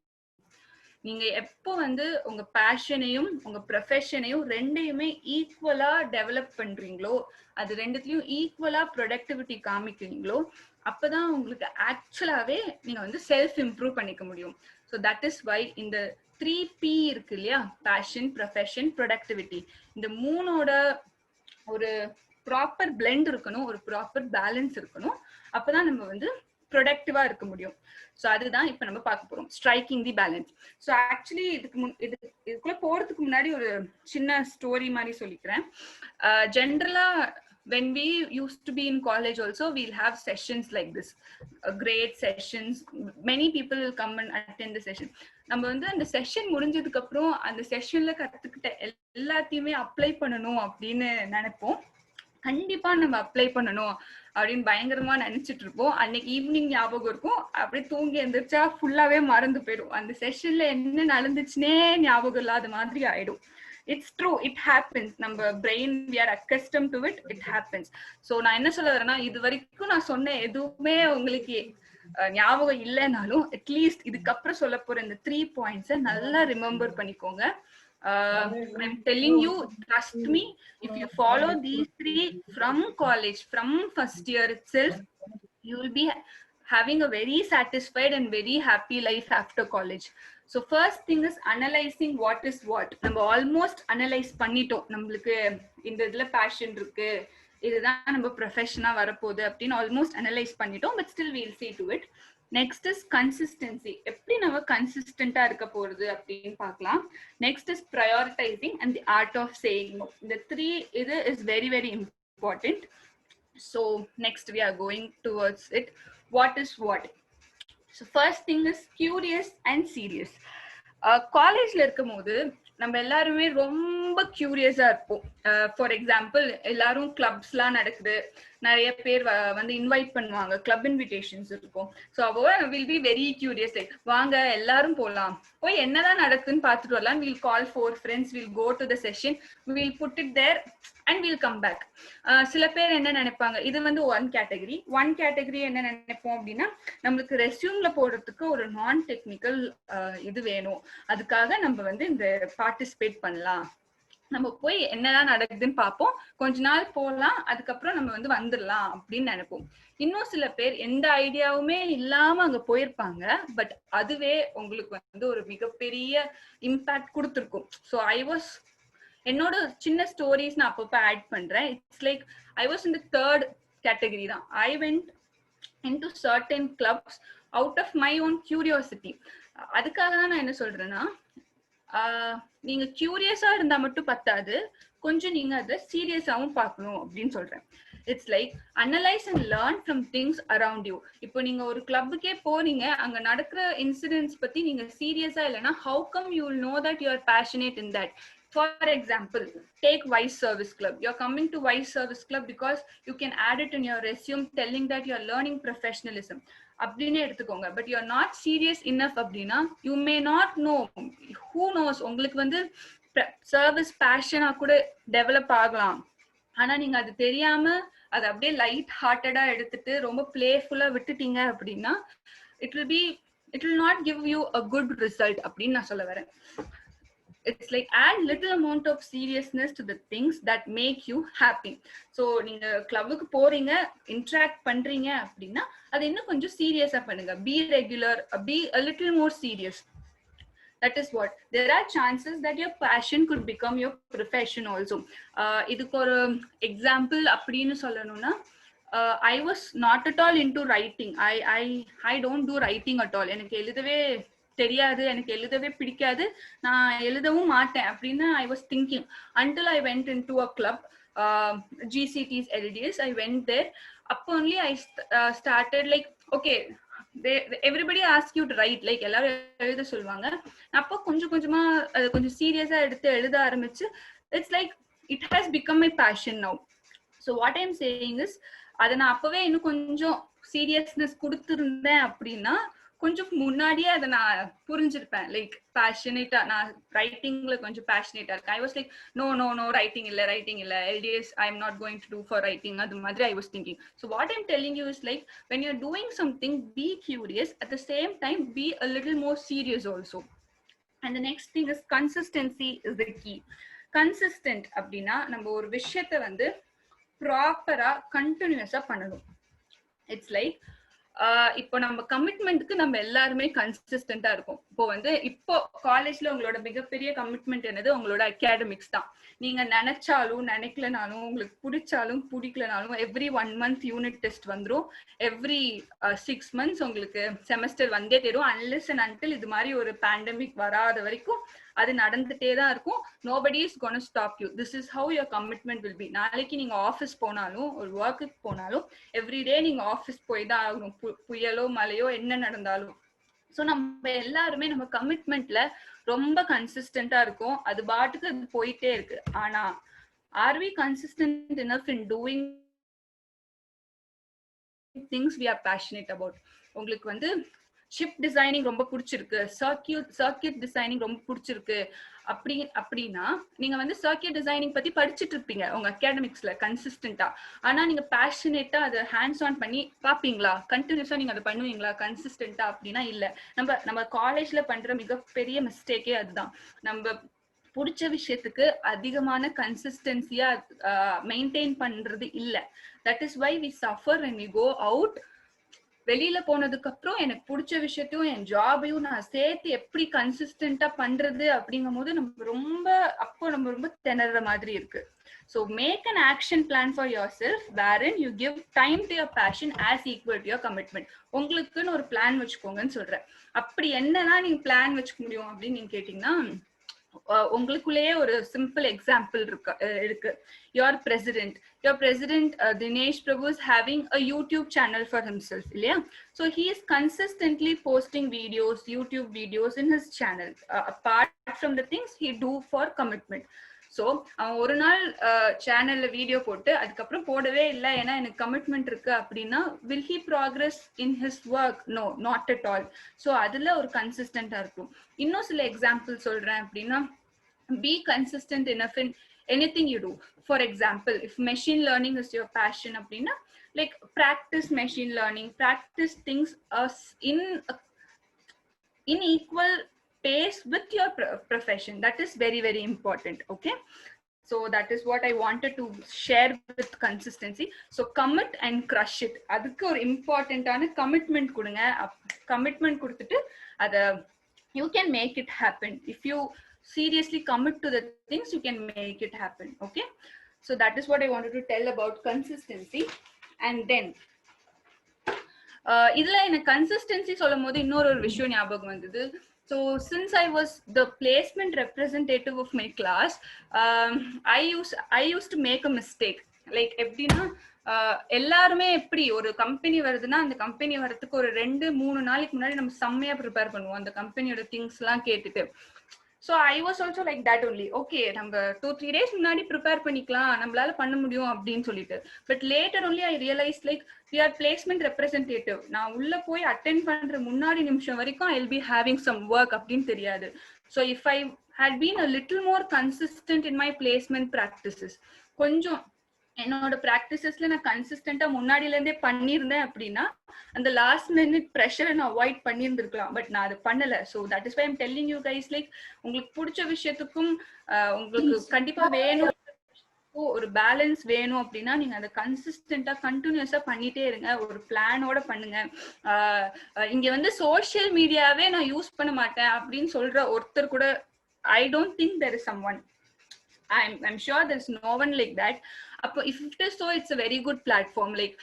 நீங்க எப்போ வந்து உங்க பேஷனையும் உங்க ப்ரொஃபஷனையும் ரெண்டையுமே ஈக்குவலா டெவலப் பண்றீங்களோ, அது ரெண்டுத்திலயும் ஈக்குவலா ப்ரொடக்டிவிட்டி காமிக்கிறீங்களோ, அப்பதான் உங்களுக்கு ஆக்சுவலாவே நீங்க வந்து செல்ஃப் இம்ப்ரூவ் பண்ணிக்க முடியும். ஸோ தட் இஸ் வை இந்த 3P இருக்கு இல்லையா, பேஷன், ப்ரொஃபஷன், ப்ரொடக்டிவிட்டி, இந்த மூணோட ஒரு ப்ராப்பர் பிளெண்ட் இருக்கணும், ஒரு ப்ராப்பர் பேலன்ஸ் இருக்கணும். அப்பதான் நம்ம வந்து ப்ரொடக்டிவா இருக்க முடியும். ஸோ அதுதான் இப்ப நம்ம பார்க்க போறோம், ஸ்ட்ரைக்கிங் தி பேலன்ஸ். ஸோ ஆக்சுவலி இதுக்குள்ள போறதுக்கு முன்னாடி ஒரு சின்ன ஸ்டோரி மாதிரி சொல்லிக்கிறேன். ஜென்ரலா when we used to be in college also, we'll have sessions like this, great sessions, many people will come and attend the session. நம்ம வந்து அந்த செஷன் முடிஞ்சதுக்கு அப்புறம் அந்த செஷன்ல கத்துக்கிட்ட எல்லாத்தையுமே அப்ளை பண்ணணும் அப்படின்னு நினைப்போம். கண்டிப்பா நம்ம அப்ளை பண்ணணும் அப்படின்னு பயங்கரமா நினைச்சிட்டு இருப்போம். அன்னைக்கு ஈவினிங் ஞாபகம் இருக்கும், அப்படியே தூங்கி எந்திரிச்சா ஃபுல்லாவே மறந்து போயிடும். அந்த செஷன்ல என்ன நடந்துச்சுன்னே ஞாபகம் இல்லாத மாதிரி ஆயிடும். It's true, it happens. நம்ம brain, we are accustomed to it, it happens. So நான் என்ன சொல்ல வரேன்னா, இது வரைக்கும் நான் சொன்ன எதுவுமே உங்களுக்கு ஞாபகம் இல்லைனாலும் அட்லீஸ்ட் இதுக்கப்புறம் சொல்ல போற இந்த 3 points நல்லா ரிமெம்பர் பண்ணிக்கோங்க. I'm telling you, trust me, if you follow these 3 from college, from first year itself, you will be having a very satisfied and very happy life after college. So first thing is analyzing what is what. நம்ம almost analyse பண்ணிட்டோம், நம்மளுக்கு இந்த இதுல fashion இருக்கு, இதுதான் நம்ம ப்ரொஃபஷனா வரப்போகுது அப்படின்னு ஆல்மோஸ்ட் அனலைஸ் பண்ணிட்டோம். But still we'll see to it. Next is consistency, எப்படி நம்ம கன்சிஸ்டன்டா இருக்க போறது அப்படின்னு பார்க்கலாம். Next is prioritising and the art of saying no. இந்த 3 இது is very very important. So next we are going towards it. What is what? So first thing is curious and serious. காலேஜ்ல இருக்கும் போது நம்ம எல்லாருமே ரொம்ப கியூரியஸா இருப்போம். ஃபார் எக்ஸாம்பிள், எல்லாரும் கிளப்ஸ்லாம் நடக்குது, நிறைய பேர் வந்து இன்வைட் பண்ணுவாங்க, கிளப் இன்விடேஷன்ஸ் இருக்கும். ஸோ அப்போ will be very curious, like வாங்க எல்லாரும் போகலாம், போய் என்னதான் நடக்குதுன்னு பார்த்துட்டு வரலாம். Will call 4 friends, will go to the session, will put it there and will come back. சில பேர் என்ன நினைப்பாங்க, இது வந்து ஒன் கேட்டகரி என்ன நினைப்போம் அப்படின்னா, நம்மளுக்கு ரெஸ்யூம்ல போடுறதுக்கு ஒரு நான் டெக்னிக்கல் இது வேணும், அதுக்காக நம்ம வந்து இந்த பார்ட்டிசிபேட் பண்ணலாம், நம்ம போய் என்னதான் நடக்குதுன்னு பார்ப்போம், கொஞ்ச நாள் போகலாம், அதுக்கப்புறம் நம்ம வந்து வந்துடலாம் அப்படின்னு நினைப்போம். இன்னும் சில பேர் எந்த ஐடியாவுமே இல்லாம அங்க போயிருப்பாங்க, பட் அதுவே உங்களுக்கு வந்து ஒரு மிகப்பெரிய இம்பாக்ட் கொடுத்துருக்கும். ஸோ என்னோட சின்ன ஸ்டோரிஸ் நான் அப்பப்போ ஆட் பண்றேன். It's like I was in the 3rd category தான். I went into certain clubs out of my own curiosity. அதுக்காக தான் நான் என்ன சொல்றேன்னா, நீங்க கியூரியஸா இருந்தா மட்டும் பத்தாது, கொஞ்சம் நீங்க அதை சீரியஸாவும் பார்க்கணும் அப்படின்னு சொல்றேன். It's like analyse and learn from things around you. இப்போ நீங்க ஒரு கிளப்புக்கே போறீங்க, அங்க நடக்கிற இன்சிடென்ட்ஸ் பத்தி நீங்க சீரியஸா இல்லைன்னா, how come you will know that you are passionate in that. For example, take Vice Service Club. You're coming to Vice Service Club because you can add it in your resume telling that you're learning professionalism. அப்படின்னு எடுத்துக்கோங்க. But you are not serious enough அப்படின்னா you may not know, who knows, உங்களுக்கு வந்து service பேஷனா கூட develop ஆகலாம். ஆனா நீங்க அது தெரியாம அது அப்படியே லைட் ஹார்ட்டடா எடுத்துட்டு ரொம்ப பிளேஃபுல்லா விட்டுட்டீங்க அப்படின்னா it will not give you a good result அப்படின்னு நான் சொல்ல வரேன். It's like add little amount of seriousness to the things that make you happy. So நீங்க கிளப்புக்கு போறீங்க, interact பண்றீங்க அப்படின்னா அது இன்னும் கொஞ்சம் சீரியஸா பண்ணுங்க. Be regular, be a little more serious. That is what there are chances that your passion could become your profession also. இதுக்கு ஒரு எக்ஸாம்பிள் அப்படின்னு சொல்லணும்னா I was not at all into writing. I don't do writing at all. எனக்கு எழுதவே தெரியாது, எனக்கு எழுதவே பிடிக்காது, நான் எழுதவும் மாட்டேன் அப்படின்னு I was thinking until I went into a club, GCT's LDS. I went there. அப்போ only I started like okay, everybody asks you to write, like எல்லாரும் எழுத சொல்லுவாங்க. அப்போ கொஞ்சம் கொஞ்சமா கொஞ்சம் சீரியஸா எடுத்து எழுத ஆரம்பிச்சு it's like it has become my passion now. So what I'm saying is அதை நான் அப்பவே இன்னும் கொஞ்சம் சீரியஸ்னஸ் கொடுத்துருந்தேன் அப்படின்னா கொஞ்சம் முன்னாடியே அதை நான் புரிஞ்சிருப்பேன். லைக் பேஷனேட்டா நான் ரைட்டிங்ல கொஞ்சம் பேஷனேட்டா இருக்கேன். I was like no writing இல்ல LDS I am not going to do for writing, அது மாதிரி I was thinking. So what I'm telling you is like when you are doing something be curious, at the same time be a little more serious also. And the next thing is consistency is the key. Consistent அப்படின்னா நம்ம ஒரு விஷயத்த வந்து ப்ராப்பரா கண்டினியூஸா பண்ணணும். It's like இப்போ நம்ம கமிட்மெண்ட்க்கு நம்ம எல்லாருமே கன்சிஸ்டன்டா இருக்கும். இப்போ வந்து இப்போ காலேஜ்ல உங்களோட மிகப்பெரிய கமிட்மெண்ட் என்னது? உங்களோட அகாடமிக்ஸ் தான். நீங்க நினைச்சாலும் நினைக்கலனாலும், உங்களுக்கு பிடிச்சாலும் பிடிக்கலனாலும் எவ்ரி 1 month யூனிட் டெஸ்ட் வந்துடும், எவ்ரி 6 months உங்களுக்கு செமஸ்டர் வந்தே தரும். அன்லெஸ் அண்ட் அன்டில் இது மாதிரி ஒரு பேண்டமிக் வராத வரைக்கும் அது நடந்துட்டே தான் இருக்கும். nobody is going to stop you. This is how your commitment will be. நாளைக்கு நீங்க ஆஃபீஸ் போனாலும் ஒரு ஒர்க்குக்கு போனாலும் எவ்ரிடே நீங்க ஆஃபீஸ் போய் தான் ஆகணும், புயலோ மழையோ என்ன நடந்தாலும். ஸோ நம்ம எல்லாருமே நம்ம கமிட்மெண்ட்ல ரொம்ப கன்சிஸ்டன்டா இருக்கும், அது பாட்டுக்கு அது போயிட்டே இருக்கு. ஆனா are we consistent enough in doing things we are passionate about? உங்களுக்கு வந்து ஷிப் டிசைனிங் ரொம்ப பிடிச்சிருக்கு, சர்க்கியூட் டிசைனிங் ரொம்ப பிடிச்சிருக்கு அப்படின்னா நீங்க வந்து சர்க்கியூட் டிசைனிங் பத்தி படிச்சுட்டு இருப்பீங்க உங்க அகாடமிக்ஸ்ல கன்சிஸ்டன்டா. ஆனா நீங்க பேஷனேட்டா அதை ஹேண்ட்ஸ் ஆன் பண்ணி பாப்பீங்களா? கண்டினியூஸா நீங்க அதை பண்ணுவீங்களா கன்சிஸ்டன்டா? அப்படின்னா இல்ல. நம்ம காலேஜ்ல பண்ற மிகப்பெரிய மிஸ்டேக்கே அதுதான். நம்ம பிடிச்ச விஷயத்துக்கு அதிகமான கன்சிஸ்டன்சியா மெயின்டைன் பண்றது இல்ல. That is why we suffer when we go out. வெளியில போனதுக்கு அப்புறம் எனக்கு பிடிச்ச விஷயத்தையும் என் ஜாபையும் நான் சேர்த்து எப்படி கன்சிஸ்டன்டா பண்றது அப்படிங்கும் போது நம்ம ரொம்ப திணற மாதிரி இருக்கு. So make an action plan for yourself wherein you give time to your passion as equal to your commitment. உங்களுக்குன்னு ஒரு பிளான் வச்சுக்கோங்கன்னு சொல்றேன். அப்படி என்னன்னா நீங்க பிளான் வச்சுக்க முடியும் அப்படின்னு நீங்க கேட்டீங்கன்னா, உங்களுக்குள்ளேயே ஒரு சிம்பிள் எக்ஸாம்பிள் இருக்கு. your president Dinesh Prabhu is having a YouTube channel for himself, இல்லையா? So he is consistently posting YouTube videos in his channel, apart from the things he do for commitment. So அவன் ஒரு நாள் சேனல்ல video போட்டு அதுக்கப்புறம் போடவே இல்லை ஏன்னா எனக்கு கமிட்மெண்ட் இருக்கு அப்படின்னா will he progress in his work? No, not at all. So அதுல ஒரு கன்சிஸ்டன்டா இருக்கும். இன்னும் சில எக்ஸாம்பிள் சொல்றேன் அப்படின்னா, be consistent enough in anything you do. For example, if machine learning is your passion அப்படின்னா, like practice machine learning, practice things in equal pace with your profession. That is very, very important. Okay, so that is what I wanted to share with consistency. So commit and crush it. அதுக்கு ஒரு இம்பார்ட்டன்டான commitment கொடுங்க. Commitment கொடுத்துட்டு அத you can make it happen. If you seriously commit to the things, you can make it happen. Okay, so that is what I wanted to tell about consistency. And then இதுல எனக்கு consistency சொல்லும் போது இன்னொரு ஒரு விஷயம் ஞாபகம் வந்தது. So since I was the placement representative of my class, I used to make a mistake. Like எப்படின்னா, எல்லாருமே எப்படி ஒரு கம்பெனி வருதுன்னா அந்த கம்பெனி வரதுக்கு ஒரு 2-3 நாளைக்கு முன்னாடி நம்ம செம்மையா ப்ரிப்பேர் பண்ணுவோம் அந்த கம்பெனியோட திங்ஸ் எல்லாம் கேட்டுட்டு. So I was also like that only. Okay, நம்ம 2-3 days முன்னாடி ப்ரிப்பேர் பண்ணிக்கலாம், நம்மளால பண்ண முடியும் அப்படின்னு சொல்லிட்டு. But later only I realized like we are placement representative. நான் உள்ள போய் அட்டென்ட் பண்ற முன்னாடி நிமிஷம் வரைக்கும் I'll be having some work அப்படின்னு தெரியாது. So if I had been a little more consistent in my placement practices, கொஞ்சம் என்னோட பிராக்டிசஸ்ல நான் கன்சிஸ்டன்டா முன்னாடில இருந்தே பண்ணியிருந்தேன் அப்படின்னா அந்த லாஸ்ட் மினிட் ப்ரெஷரை நான் அவாய்ட் பண்ணியிருந்திருக்கலாம். பட் நான் அது பண்ணல. So that is why I'm telling you guys like உங்களுக்கு பிடிச்ச விஷயத்துக்கும் உங்களுக்கு கண்டிப்பா வேணும், ஒரு பேலன்ஸ் வேணும் அப்படின்னா நீங்க அதை கன்சிஸ்டன்டா கண்டினியூஸா பண்ணிட்டே இருங்க, ஒரு பிளானோட பண்ணுங்க. இங்க வந்து சோசியல் மீடியாவே நான் யூஸ் பண்ண மாட்டேன் அப்படின்னு சொல்ற ஒருத்தர் கூட I don't think there is someone. I'm sure there's no one like that. If it is so, it's a very good platform. Like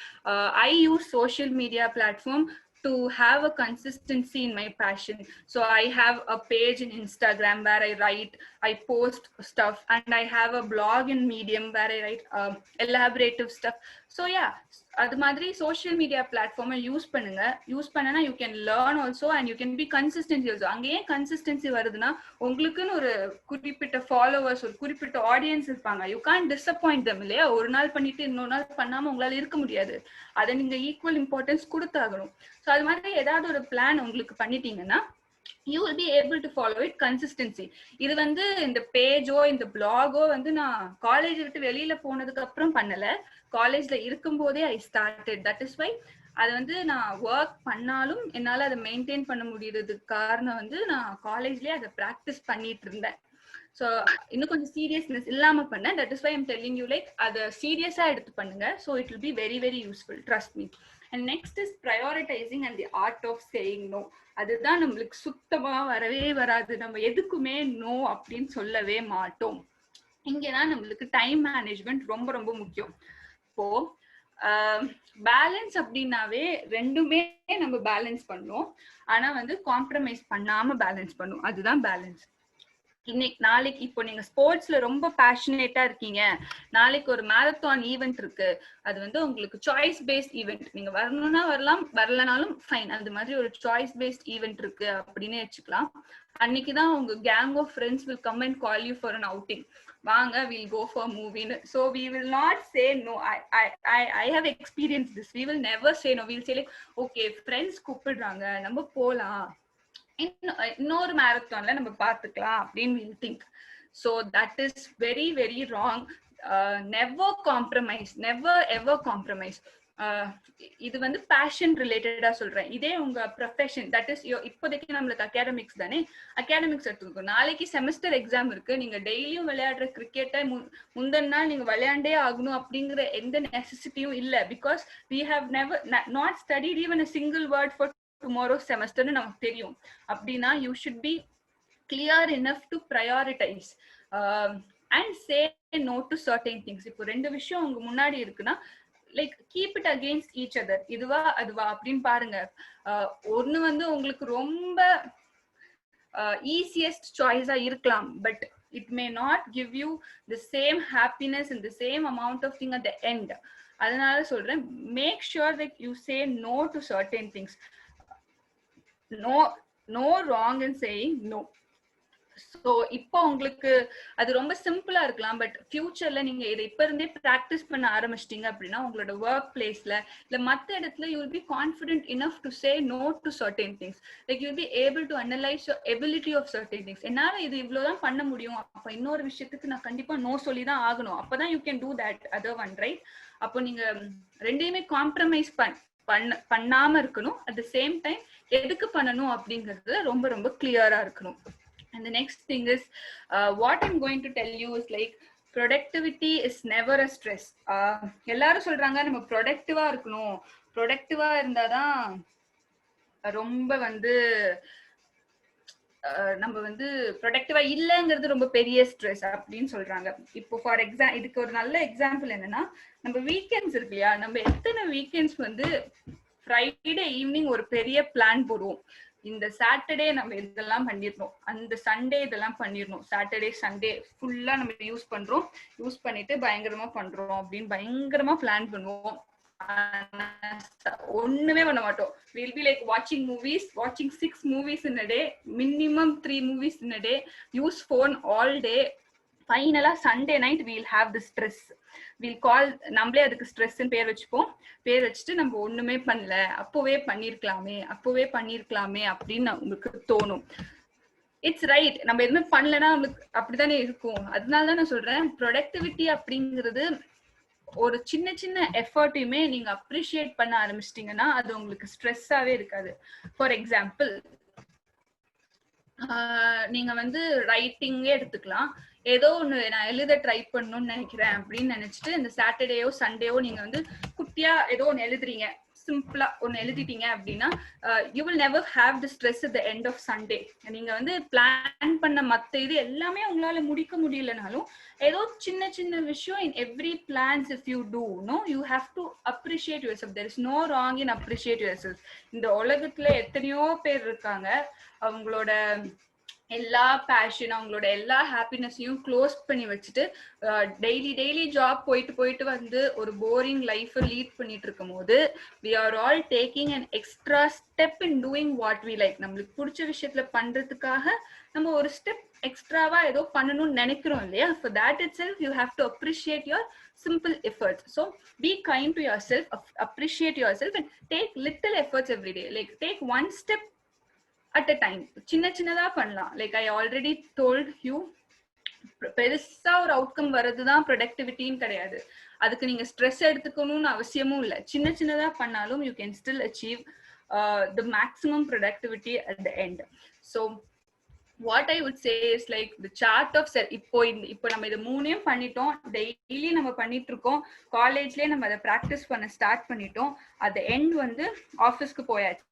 I use social media platform to have a consistency in my passion. So I have a page in Instagram where I write, I post stuff, and I have a blog in Medium where I write elaborative stuff. So yeah, அது மாதிரி social media platform use பண்ணுங்க. Use பண்ணனா you can learn also and you can be consistent also. அங்க ஏன் consistency வருதுன்னா உங்களுக்குன்னு ஒரு குறிப்பிட்ட followers, ஒரு குறிப்பிட்ட ஆடியன்ஸ் இருப்பாங்க. You can't disappoint them இல்லையா? ஒரு நாள் பண்ணிட்டு இன்னொரு நாள் பண்ணாம உங்களால இருக்க முடியாது. அதை நீங்க ஈக்குவல் இம்பார்ட்டன்ஸ் கொடுத்தாகணும். ஸோ அது மாதிரி ஏதாவது ஒரு பிளான் உங்களுக்கு பண்ணிட்டீங்கன்னா you will be able to follow it consistency. இது வந்து இந்த பேஜோ இந்த பிளாகோ வந்து நான் காலேஜ் விட்டு வெளியில போனதுக்கு அப்புறம் பண்ணல, காலேஜ்ல இருக்கும் போதே I started. That is why அது வந்து நான் ஒர்க் பண்ணாலும் என்னால அதை மெயின்டைன் பண்ண முடியறதுக்கு காரணம் வந்து நான் காலேஜ்லயே அதை ப்ராக்டிஸ் பண்ணிட்டு இருந்தேன். ஸோ இன்னும் கொஞ்சம் சீரியஸ்னஸ் இல்லாம பண்ணேன். That is why I'm telling you like அதை சீரியஸா எடுத்து பண்ணுங்க. So it will be very very useful, trust me. And next is prioritising and the art of saying no. அதுதான் நம்மளுக்கு சுத்தமா வரவே வராது. நம்ம எதுக்குமே நோ அப்படின்னு சொல்லவே மாட்டோம். இங்கதான் நம்மளுக்கு டைம் மேனேஜ்மெண்ட் ரொம்ப ரொம்ப முக்கியம். இப்போ பேலன்ஸ் அப்படின்னாவே ரெண்டுமே நம்ம பேலன்ஸ் பண்ணுவோம், ஆனா வந்து காம்ப்ரமைஸ் பண்ணாம பேலன்ஸ் பண்ணுவோம். அதுதான் பேலன்ஸ். நாளைக்கு இப்போ நீங்க ஸ்போர்ட்ஸ்ல ரொம்ப பேஷனேட்டா இருக்கீங்க, நாளைக்கு ஒரு மேரத்தான் ஈவென்ட் இருக்கு, அது வந்து உங்களுக்கு சாய்ஸ் பேஸ்ட் ஈவென்ட், நீங்க வரணும்னா வரலாம், வரலனாலும் ஃபைன். அந்த மாதிரி ஒரு சாய்ஸ் பேஸ்ட் ஈவென்ட் இருக்கு அப்படின்னு வச்சுக்கலாம். அன்னைக்குதான் உங்க gang of friends will come and call you for an outing. வாங்க, வில் கோ ஃபார் மூவின்னு. So we will not say no. I have experience this. We will never say no. Will say like okay friends கூப்பிடுறாங்க, நம்ம போலாம், இன்னொரு மேரத்தான்ல நம்ம பார்த்துக்கலாம் அப்படின்னு we'll think. So that is very very wrong. Never compromise, never ever compromise. இது வந்து fashion ரிலேட்டடா சொல்றேன். இதே உங்க ப்ரொஃபஷன், தட் இஸ் இப்போதைக்கு நம்மளுக்கு அகாடமிக்ஸ் தானே, அகாடமிக்ஸ் எடுத்துக்கோ. நாளைக்கு செமஸ்டர் எக்ஸாம் இருக்கு, நீங்க டெய்லியும் விளையாடுற கிரிக்கெட்டை முந்தின நாள் நீங்க விளையாண்டே ஆகணும் அப்படிங்கிற எந்த நெசசிட்டியும் இல்லை. Because we have never not studied even a single word for tomorrow semester நமக்கு தெரியும். அப்படின்னா you should be clear enough to prioritize and say no to certain things. இப்போ ரெண்டு விஷயம் உங்க முன்னாடி இருக்குன்னா like keep it against each other. இதுவா அதுவா அப்படின்னு பாருங்க. ஒன்னு வந்து உங்களுக்கு ரொம்ப ஈஸியஸ்ட் சாய்ஸா இருக்கலாம், but it may not give you the same happiness and the same amount of thing at the end. அதனால சொல்றேன், make sure that you say no to certain things. No wrong in saying no. So இப்போ உங்களுக்கு அது ரொம்ப சிம்பிளா இருக்கலாம், but ஃபியூச்சர்ல நீங்க இதை இப்ப இருந்தே பிராக்டிஸ் பண்ண ஆரம்பிச்சிட்டீங்க அப்படின்னா உங்களோட ஒர்க் பிளேஸ்ல இல்ல மத்த இடத்துல you will be confident enough to say no to certain things. Like you will be able to analyze your ability of certain things. என்னால இது இவ்வளவுதான் பண்ண முடியும், அப்ப இன்னொரு விஷயத்துக்கு நான் கண்டிப்பா நோ சொல்லி தான் ஆகணும், அப்பதான் you can do that other one, right? அப்போ நீங்க ரெண்டையுமே காம்ப்ரமைஸ் பண்ணாம இருக்கணும். அட் த சேம் டைம் எதுக்கு பண்ணணும் அப்படிங்கிறதுல ரொம்ப ரொம்ப கிளியரா இருக்கணும். And the next thing is what I'm going to tell you is like productivity is never a stress. எல்லாரும் சொல்றாங்க நம்ம ப்ரொடக்டிவா இருக்கணும், ப்ரொடக்டிவா இருந்தாதான் ரொம்ப வந்து நம்ம வந்து ப்ரொடக்டிவா இல்லைங்கிறது ரொம்ப பெரிய ஸ்ட்ரெஸ் அப்படின்னு சொல்றாங்க. இப்போ ஃபார் இதுக்கு ஒரு நல்ல எக்ஸாம்பிள் என்னன்னா, நம்ம வீக்கெண்ட்ஸ் இருக்கு இல்லையா, நம்ம எத்தனை வீக்கெண்ட்ஸ் வந்து ஃப்ரைடே ஈவினிங் ஒரு பெரிய பிளான் போடுவோம். இந்த சாட்டர்டே நம்ம இதெல்லாம் பண்ணிடணும், அந்த சண்டே இதெல்லாம் பண்ணிடணும், சாட்டர்டே சண்டே ஃபுல்லா நம்ம யூஸ் பண்ணிட்டு பயங்கரமா பண்றோம் அப்படின்னு பயங்கரமா பிளான் பண்ணுவோம். ஒண்ணுமே பண்ண மாட்டோம். We'll be like watching 6 movies in a day, minimum 3 movies in a day, use phone all day. Finally Sunday night we'll have the stress. We'll call நம்மளே அதுக்கு ஸ்ட்ரெஸ்ன்னு பேர் வச்சுப்போம். பேர் வச்சுட்டு நம்ம ஒண்ணுமே பண்ணல, அப்பவே பண்ணிருக்கலாமே அப்படின்னு உங்களுக்கு தோணும். இட்ஸ் ரைட், நம்ம எதுவுமே பண்ணலன்னா நம்மளுக்கு அப்படித்தானே இருக்கும். அதனாலதான் நான் சொல்றேன், ப்ரொடக்டிவிட்டி அப்படிங்கிறது ஒரு சின்ன சின்ன எஃபர்ட்டையுமே நீங்க அப்ரிஷியேட் பண்ண ஆரம்பிச்சிட்டீங்கன்னா அது உங்களுக்கு ஸ்ட்ரெஸ்ஸாவே இருக்காது. ஃபார் எக்ஸாம்பிள், நீங்க வந்து ரைட்டிங்கே எடுத்துக்கலாம். ஏதோ ஒண்ணு நான் எழுத ட்ரை பண்ணணும்னு நினைக்கிறேன் அப்படின்னு நினைச்சிட்டு இந்த சாட்டர்டேயோ சண்டேயோ நீங்க வந்து குட்டியா ஏதோ ஒண்ணு எழுதுறீங்க, சிம்பிளா ஒன்னு எழுதிட்டீங்க அப்படின்னா you will never have the stress at the end of Sunday. நீங்க வந்து பிளான் பண்ண மத்த இது எல்லாமே உங்களால முடிக்க முடியலனாலும் ஏதோ சின்ன சின்ன விஷயம் in every plans if you do know you have to appreciate yourself. There is no wrong in appreciate yourself. இந்த உலகத்துல எத்தனையோ பேர் இருக்காங்க, அவங்களோட எல்லா பேஷன் அவங்களோட எல்லா ஹாப்பினஸையும் க்ளோஸ் பண்ணி வச்சுட்டு டெய்லி ஜாப் போயிட்டு வந்து ஒரு போரிங் லைஃப் லீட் பண்ணிட்டு இருக்கும் போது we are all taking an extra step in doing what we like. நம்மளுக்கு பிடிச்ச விஷயத்துல பண்றதுக்காக நம்ம ஒரு ஸ்டெப் எக்ஸ்ட்ராவா ஏதோ பண்ணணும்னு நினைக்கிறோம் இல்லையா? For that itself you have to appreciate your simple efforts. So be kind to yourself, appreciate yourself and take little efforts every day. Like take one step at a time. சின்னதா பண்ணலாம். Like I already told you, பெருசா ஒரு outcome வர்றதுதான் ப்ரொடக்டிவிட்டின்னு கிடையாது. அதுக்கு நீங்க stress எடுத்துக்கணும்னு அவசியமும் இல்லை. சின்னதா பண்ணாலும் you can still achieve the maximum productivity at the end. So what I would say is like the chart of cell. இப்போ நம்ம இது மூணையும் பண்ணிட்டோம், டெய்லி நம்ம பண்ணிட்டு இருக்கோம், காலேஜ்லயே நம்ம அதை ப்ராக்டிஸ் பண்ண ஸ்டார்ட் பண்ணிட்டோம். அட் த எண்ட் வந்து ஆஃபீஸ்க்கு போயாச்சு.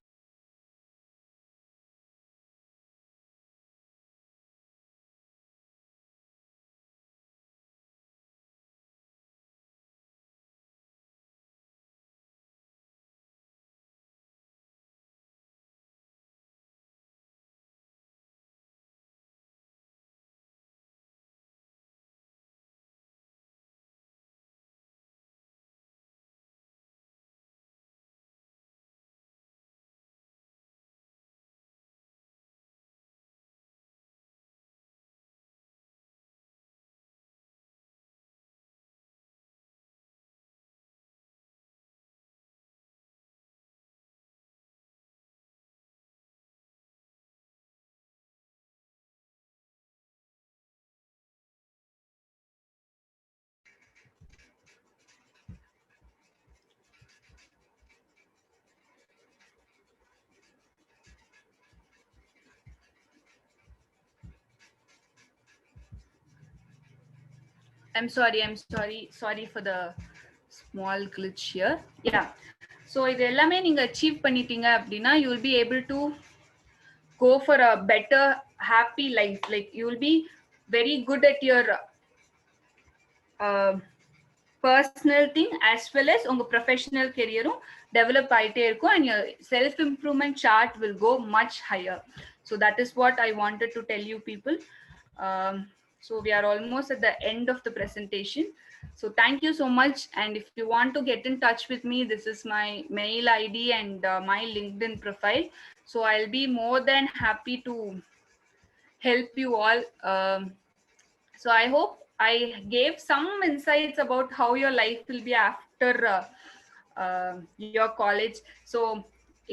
I'm sorry for the small glitch here. Yeah, so இது எல்லாமே நீங்க அச்சீவ் பண்ணிட்டீங்க அப்படின்னா you will be able to go for a better happy life. Like you will be very good at your personal thing as well as உங்க professional career-உம் develop ஆயிட்டே இருக்கும் and your self improvement chart will go much higher. So that is what I wanted to tell you people. So we are almost at the end of the presentation. So thank you so much. And if you want to get in touch with me, this is my mail ID and my LinkedIn profile. So I'll be more than happy to help you all. So I hope I gave some insights about how your life will be after your college. So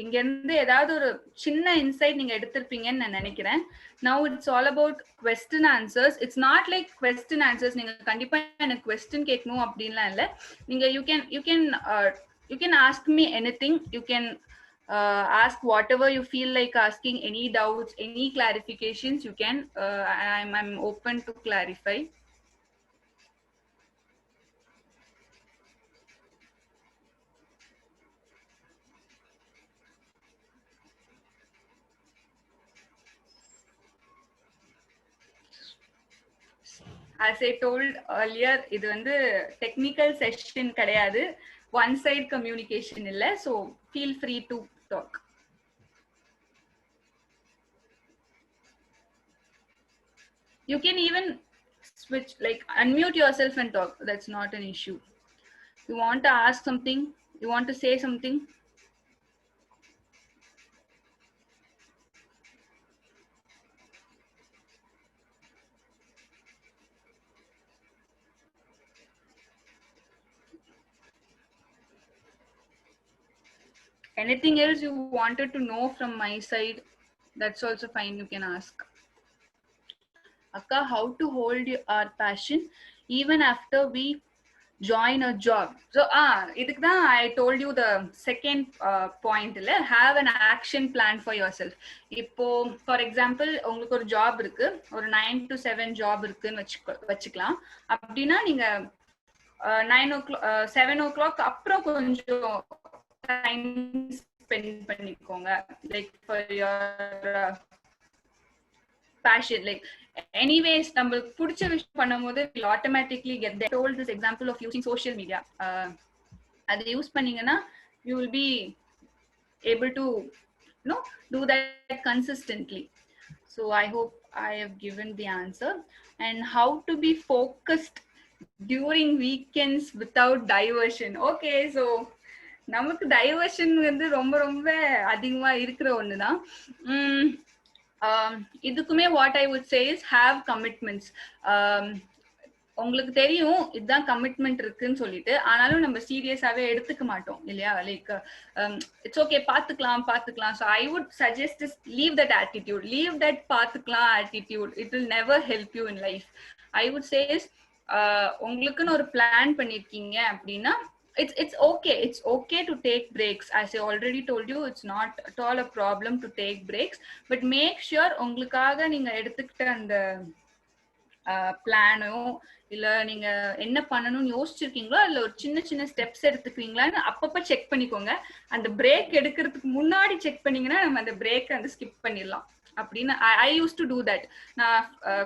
இங்க இருந்து ஏதாவது ஒரு சின்ன inside நீங்க எடுத்திருப்பீங்கன்னு நான் நினைக்கிறேன். Now it's all about question answers. It's not like question answers. நீங்க கண்டிப்பா எனக்கு question கேட்கணும் அப்படின்லாம் இல்லை. நீங்க you can ask me anything. You can ask whatever you feel like asking, any doubts, any clarifications you can. I'm open to clarify. As I told earlier, இது வந்து technical session கிடையாது, one side communication இல்லை. So feel free to talk. You can even switch, like unmute yourself and talk. That's not an issue. You want to ask something, You want to say something? Anything else you wanted to know from my side? That's also fine. You can ask. Akka, how to hold our passion even after we join a job. So இதுக்கு தான் I told you the second point இல்ல, have an action plan for yourself. இப்போ for example உங்களுக்கு ஒரு job இருக்கு, ஒரு 9 to 7 job இருக்குன்னு வச்சுக்கலாம். அப்படின்னா நீங்க 9 o'clock 7 o'clock அப்புறம் கொஞ்சம் டைம் ஸ்பெண்ட் பண்ணிக்கோங்க, like for your passion. Like anyways நம்மளுக்கு பிடிச்ச விஷயம் பண்ணும்போது will automatically get there. I told this example of using social media. அதை யூஸ் பண்ணீங்கன்னா you will be able to do that consistently. So I hope I have given the answer. And how to be focused during weekends without diversion. Okay, so நமக்கு diversion வந்து ரொம்ப ரொம்ப அதிகமா இருக்கிற ஒண்ணுதான். இதுக்குமே what I would say is have commitments. உங்களுக்கு தெரியும் இதுதான் கமிட்மெண்ட் இருக்குன்னு சொல்லிட்டு, ஆனாலும் நம்ம சீரியஸாவே எடுத்துக்க மாட்டோம் இல்லையா? லைக் இட்ஸ் ஓகே, பாத்துக்கலாம். So I would suggest is leave that attitude, leave that பாத்துக்கலாம் attitude. It will never help you in life. I would say is உங்களுக்குன்னு ஒரு பிளான் பண்ணிருக்கீங்க அப்படின்னா it's okay to take breaks. As I already told you, it's not at all a problem to take breaks, but make sure உங்களுக்காக நீங்க எடுத்துக்கிட்ட அந்த பிளானோ இல்ல நீங்க என்ன பண்ணணும்னு யோசிச்சிருக்கீங்களோ அதுல ஒரு சின்ன சின்ன ஸ்டெப்ஸ் எடுத்துக்கிறீங்களான்னு அப்பப்ப செக் பண்ணிக்கோங்க. அந்த பிரேக் எடுக்கிறதுக்கு முன்னாடி செக் பண்ணீங்கன்னா நம்ம அந்த பிரேக் வந்து ஸ்கிப் பண்ணிடலாம் அப்படின்னு. ஐ யூஸ் டு டூ தட். நான்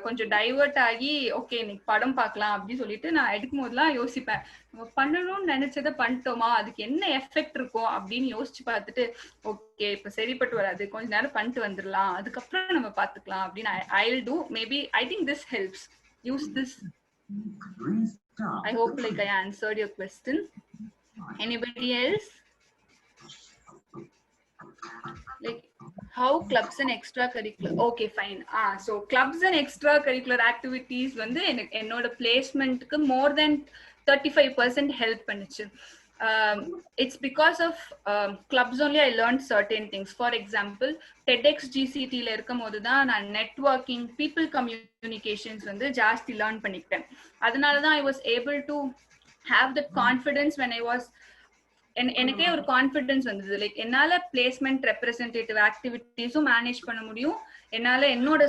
கொஞ்சம் டைவர்ட் ஆகி ஓகே இன்னைக்கு படம் பார்க்கலாம் அப்படின்னு சொல்லிட்டு நான் எடுக்கும் போதெல்லாம் யோசிப்பேன், நம்ம பண்ணணும்னு நினைச்சதை பண்ணிட்டோமா, அதுக்கு என்ன எஃபெக்ட் இருக்கும் அப்படின்னு யோசிச்சு பார்த்துட்டு ஓகே இப்ப சரிப்பட்டு வராது, கொஞ்ச நேரம் பண்ணிட்டு வந்துடலாம், அதுக்கப்புறம் நம்ம பார்த்துக்கலாம் அப்படின்னு I will do. Maybe I think this helps. Use this. I hope like I answered your question. Anybody else? Like how clubs and extracurricular. Okay, fine. So clubs and extracurricular activities வந்து என்னோட பிளேஸ்மெண்ட்க்கு more than 35% help பண்ணுச்சு. It's because of clubs only I learned certain things. For example, TEDx GCT ல இருக்கும்போது தான் நான் networking, people communications வந்து ஜாஸ்தி learn பண்ணிக்கிட்டேன். அதனால தான் I was able to have that confidence when I was எனக்கே ஒரு கான்ஃபிடன்ஸ் வந்தது. லைக் என்னால பிளேஸ்மெண்ட் ரெப்ரசன்டேட்டிவ் ஆக்டிவிட்டிஸும் மேனேஜ் பண்ண முடியும், என்னால என்னோட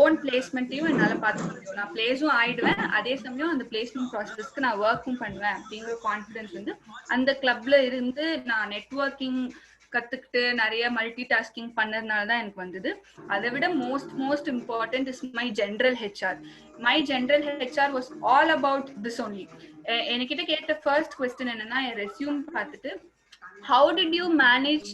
ஓன் பிளேஸ்மெண்ட்டையும் என்னால பார்த்துக்க முடியும், நான் பிளேஸும் ஆயிடுவேன், அதே சமயம் அந்த பிளேஸ்மெண்ட் ப்ராசஸ்க்கு நான் ஒர்க்கும் பண்ணுவேன் அப்படிங்கிற கான்ஃபிடன்ஸ் வந்து அந்த கிளப்ல இருந்து நான் நெட்வொர்க்கிங் கத்துக்கிட்டு நிறைய மல்டி டாஸ்கிங் பண்ணதுனால தான் எனக்கு வந்தது. அதை விட most important is my general HR. My general HR was all about this only. என்கிட்ட கேட்ட ஃபர்ஸ்ட் கொஸ்டின் என்னன்னா, என் ரெஸ்யூம் பார்த்துட்டு ஹவு டிட் யூ மேனேஜ்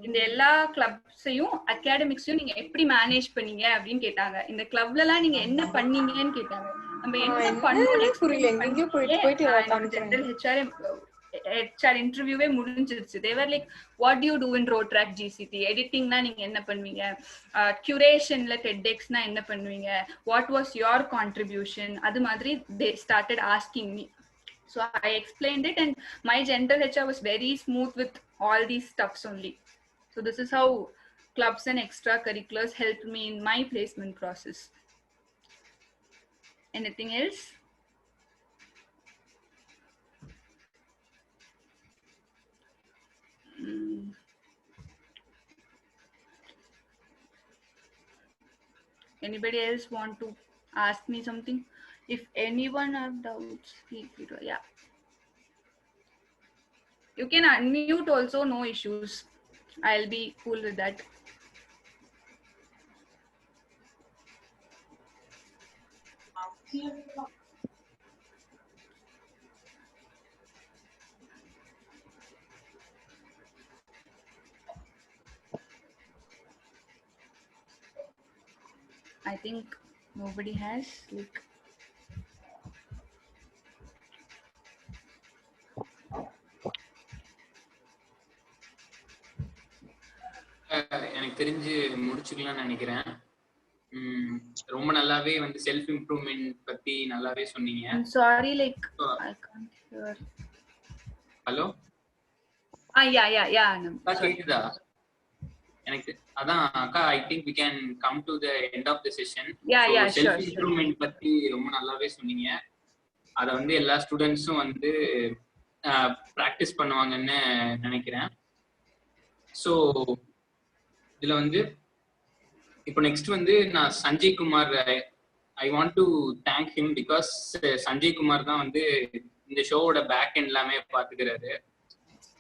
இந்த எல்லா கிளப்ஸையும் அகாடமிக்ஸையும் நீங்க எப்படி மேனேஜ் பண்ணீங்க அப்படின்னு கேட்டாங்க. இந்த கிளப்ல எல்லாம் நீங்க என்ன பண்ணீங்கன்னு கேட்டாங்க. நம்ம என்ன பண்ணோம், ஜென்ரல் ஹெச்ஆர் இன்டர்வியூவே முடிஞ்சிருச்சு. they were like what do you do in Rotaract GCT, எடிட்டிங்னா நீங்க என்ன பண்ணுவீங்க, கியூரேஷன்ல TEDxனா என்ன பண்ணுவீங்க, what was your contribution, அது மாதிரி they started asking me. So I explained it and my general HR was very smooth with all these stuffs only. So this is how clubs and extracurriculars helped me in my placement process. Anything else? Anybody else want to ask me something? If anyone have doubts, feel free to, yeah. You can unmute also, no issues. I'll be cool with that. I think nobody has, like, எனக்கு தெரிஞ்சு முடிச்சுக்கலாம்னு நினைக்கிறேன். ரொம்ப நல்லாவே வந்து self improvement பத்தி நல்லாவே சொன்னீங்க. I'm sorry, like I can't hear. Hello, Yeah. கேக்குதா? எனக்கு அதான் அக்கா, I think we can come to the end of the session. Yeah, self sure. Improvement பத்தி ரொம்ப நல்லாவே சொன்னீங்க. அத வந்து எல்லா ஸ்டூடெண்ட்ஸும் வந்து பிராக்டிஸ் பண்ணுவாங்கன்னு நினைக்கிறேன். ஸோ இதுல வந்து இப்போ நெக்ஸ்ட் வந்து நான் Sanjay Kumar, I want to thank him because Sanjay Kumar தான் வந்து இந்த ஷோவோட பேக் எண்ட் எல்லாமே பாத்துக்கிறாரு.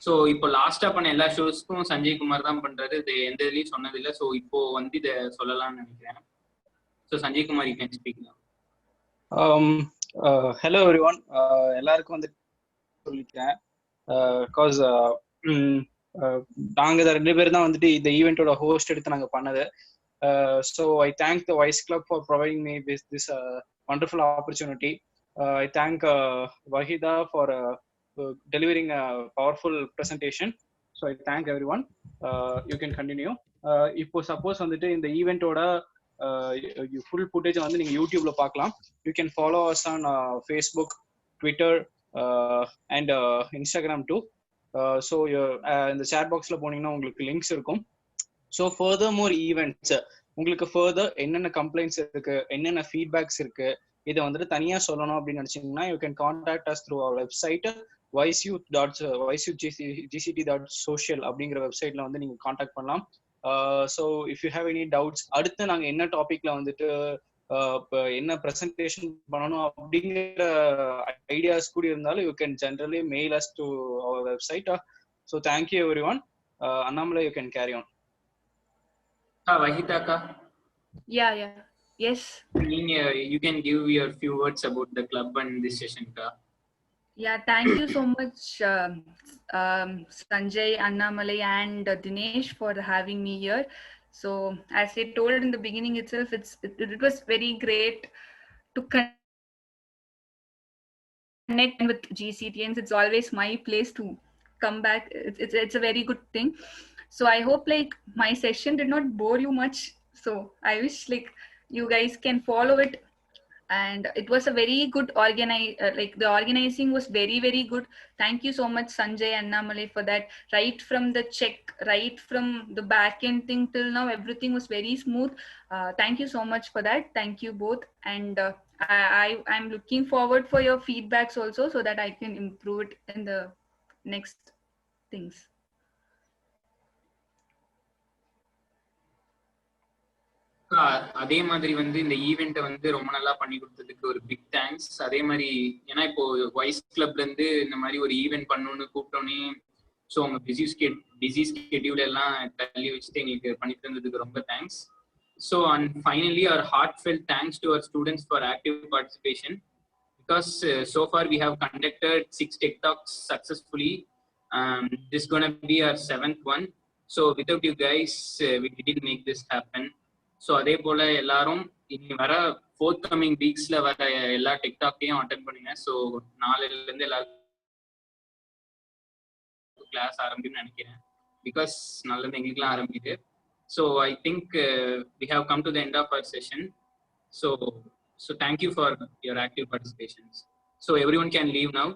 ஸோ இப்போ லாஸ்டா பண்ண எல்லா ஷோஸ்க்கும் சஞ்சய் குமார் தான் பண்றாரு. இது எந்த இதுலயும் சொன்னதில்லை. ஸோ இப்போ வந்து இதை சொல்லலாம்னு நினைக்கிறேன். So Sanjay Kumar, you can speak now. Hello everyone, எல்லாருக்கும் வந்து சொல்லிக்கிறேன். பிகாஸ் நாங்கள் 2 பேர் தான் வந்துட்டு இந்த ஈவெண்ட்டோட ஹோஸ்ட் எடுத்து நாங்கள் பண்ணது. So I thank the Vice Club for providing me with this wonderful opportunity. I thank Vahida for delivering a powerful presentation. So I thank everyone. You can continue. இப்போ சப்போஸ் வந்துட்டு இந்த ஈவெண்ட்டோட full footage வந்து நீங்க யூடியூப்ல பார்க்கலாம். You can follow us on Facebook, Twitter and Instagram too. So இந்த chat boxல போனீங்கன்னா உங்களுக்கு லிங்க்ஸ் இருக்கும். ஸோ ஃபர்தர்மோர் ஈவெண்ட்ஸ் உங்களுக்கு ஃபர்தர் என்னென்ன கம்ப்ளைண்ட்ஸ் இருக்கு, என்னென்ன ஃபீட்பேக்ஸ் இருக்கு, இதை வந்துட்டு தனியாக சொல்லணும் அப்படின்னு நினச்சிங்கன்னா you can contact us through our website viceyouth.gct.social அப்படிங்கிற வெப்சைட்ல வந்து நீங்கள் கான்டாக்ட் பண்ணலாம். So if you have any doubts, அடுத்து நாங்கள் என்ன டாபிக்ல வந்துட்டு என்ன ப்ரெசன்டேஷன் பண்ணணும் அப்படிங்கிற ஐடியாஸ் கூட இருந்தாலும் you can generally mail us to our website. So thank you everyone. Annamalai, you can carry on. Vahida ka? Yeah. Yes. You can give your few words about the club and this session ka. Yeah, thank you so much, Sanjay, Annamalai and Dinesh for having me here. So as I told in the beginning itself, it was very great to connect with GCTians. It's always my place to come back. It's a very good thing. So I hope like my session did not bore you much. So I wish like you guys can follow it. And it was a very good like the organizing was very, very good. Thank you so much, Sanjay and Annamalai, for that. Right from the check, right from the back end thing till now, everything was very smooth. Thank you so much for that. Thank you both. And I'm looking forward for your feedbacks also, so that I can improve it in the next things. அதே மாதிரி வந்து இந்த ஈவெண்ட்டை வந்து ரொம்ப நல்லா பண்ணி கொடுத்ததுக்கு ஒரு பிக் தேங்க்ஸ். அதே மாதிரி ஏன்னா இப்போ வைஸ் கிளப்ல இருந்து இந்த மாதிரி ஒரு ஈவெண்ட் பண்ணணும்னு கூப்பிட்டோன்னே, ஸோ அவங்க பிஸி ஸ்கெட்யூல் எல்லாம் தள்ளி வச்சுட்டு எங்களுக்கு பண்ணி தந்ததுக்கு ரொம்ப thanks. So and finally our heartfelt thanks to our students for active participation, because so far we have conducted 6 tech talks successfully. This is gonna be our 7th one. So without you guys, we didn't make this happen. So அதே போல எல்லாரும் இனி வர fourth coming வீக்ஸ்ல வர எல்லா டெக்டாக்கையும் attend பண்ணுங்க. So நாளையிலேருந்து எல்லாருக்கும் கிளாஸ் ஆரம்பிக்கும்னு நினைக்கிறேன், பிகாஸ் நாளையிலேருந்து எங்களுக்குலாம் ஆரம்பிக்குது. So I think we have come to the end of our session. So thank you for your active participations. So everyone can leave now.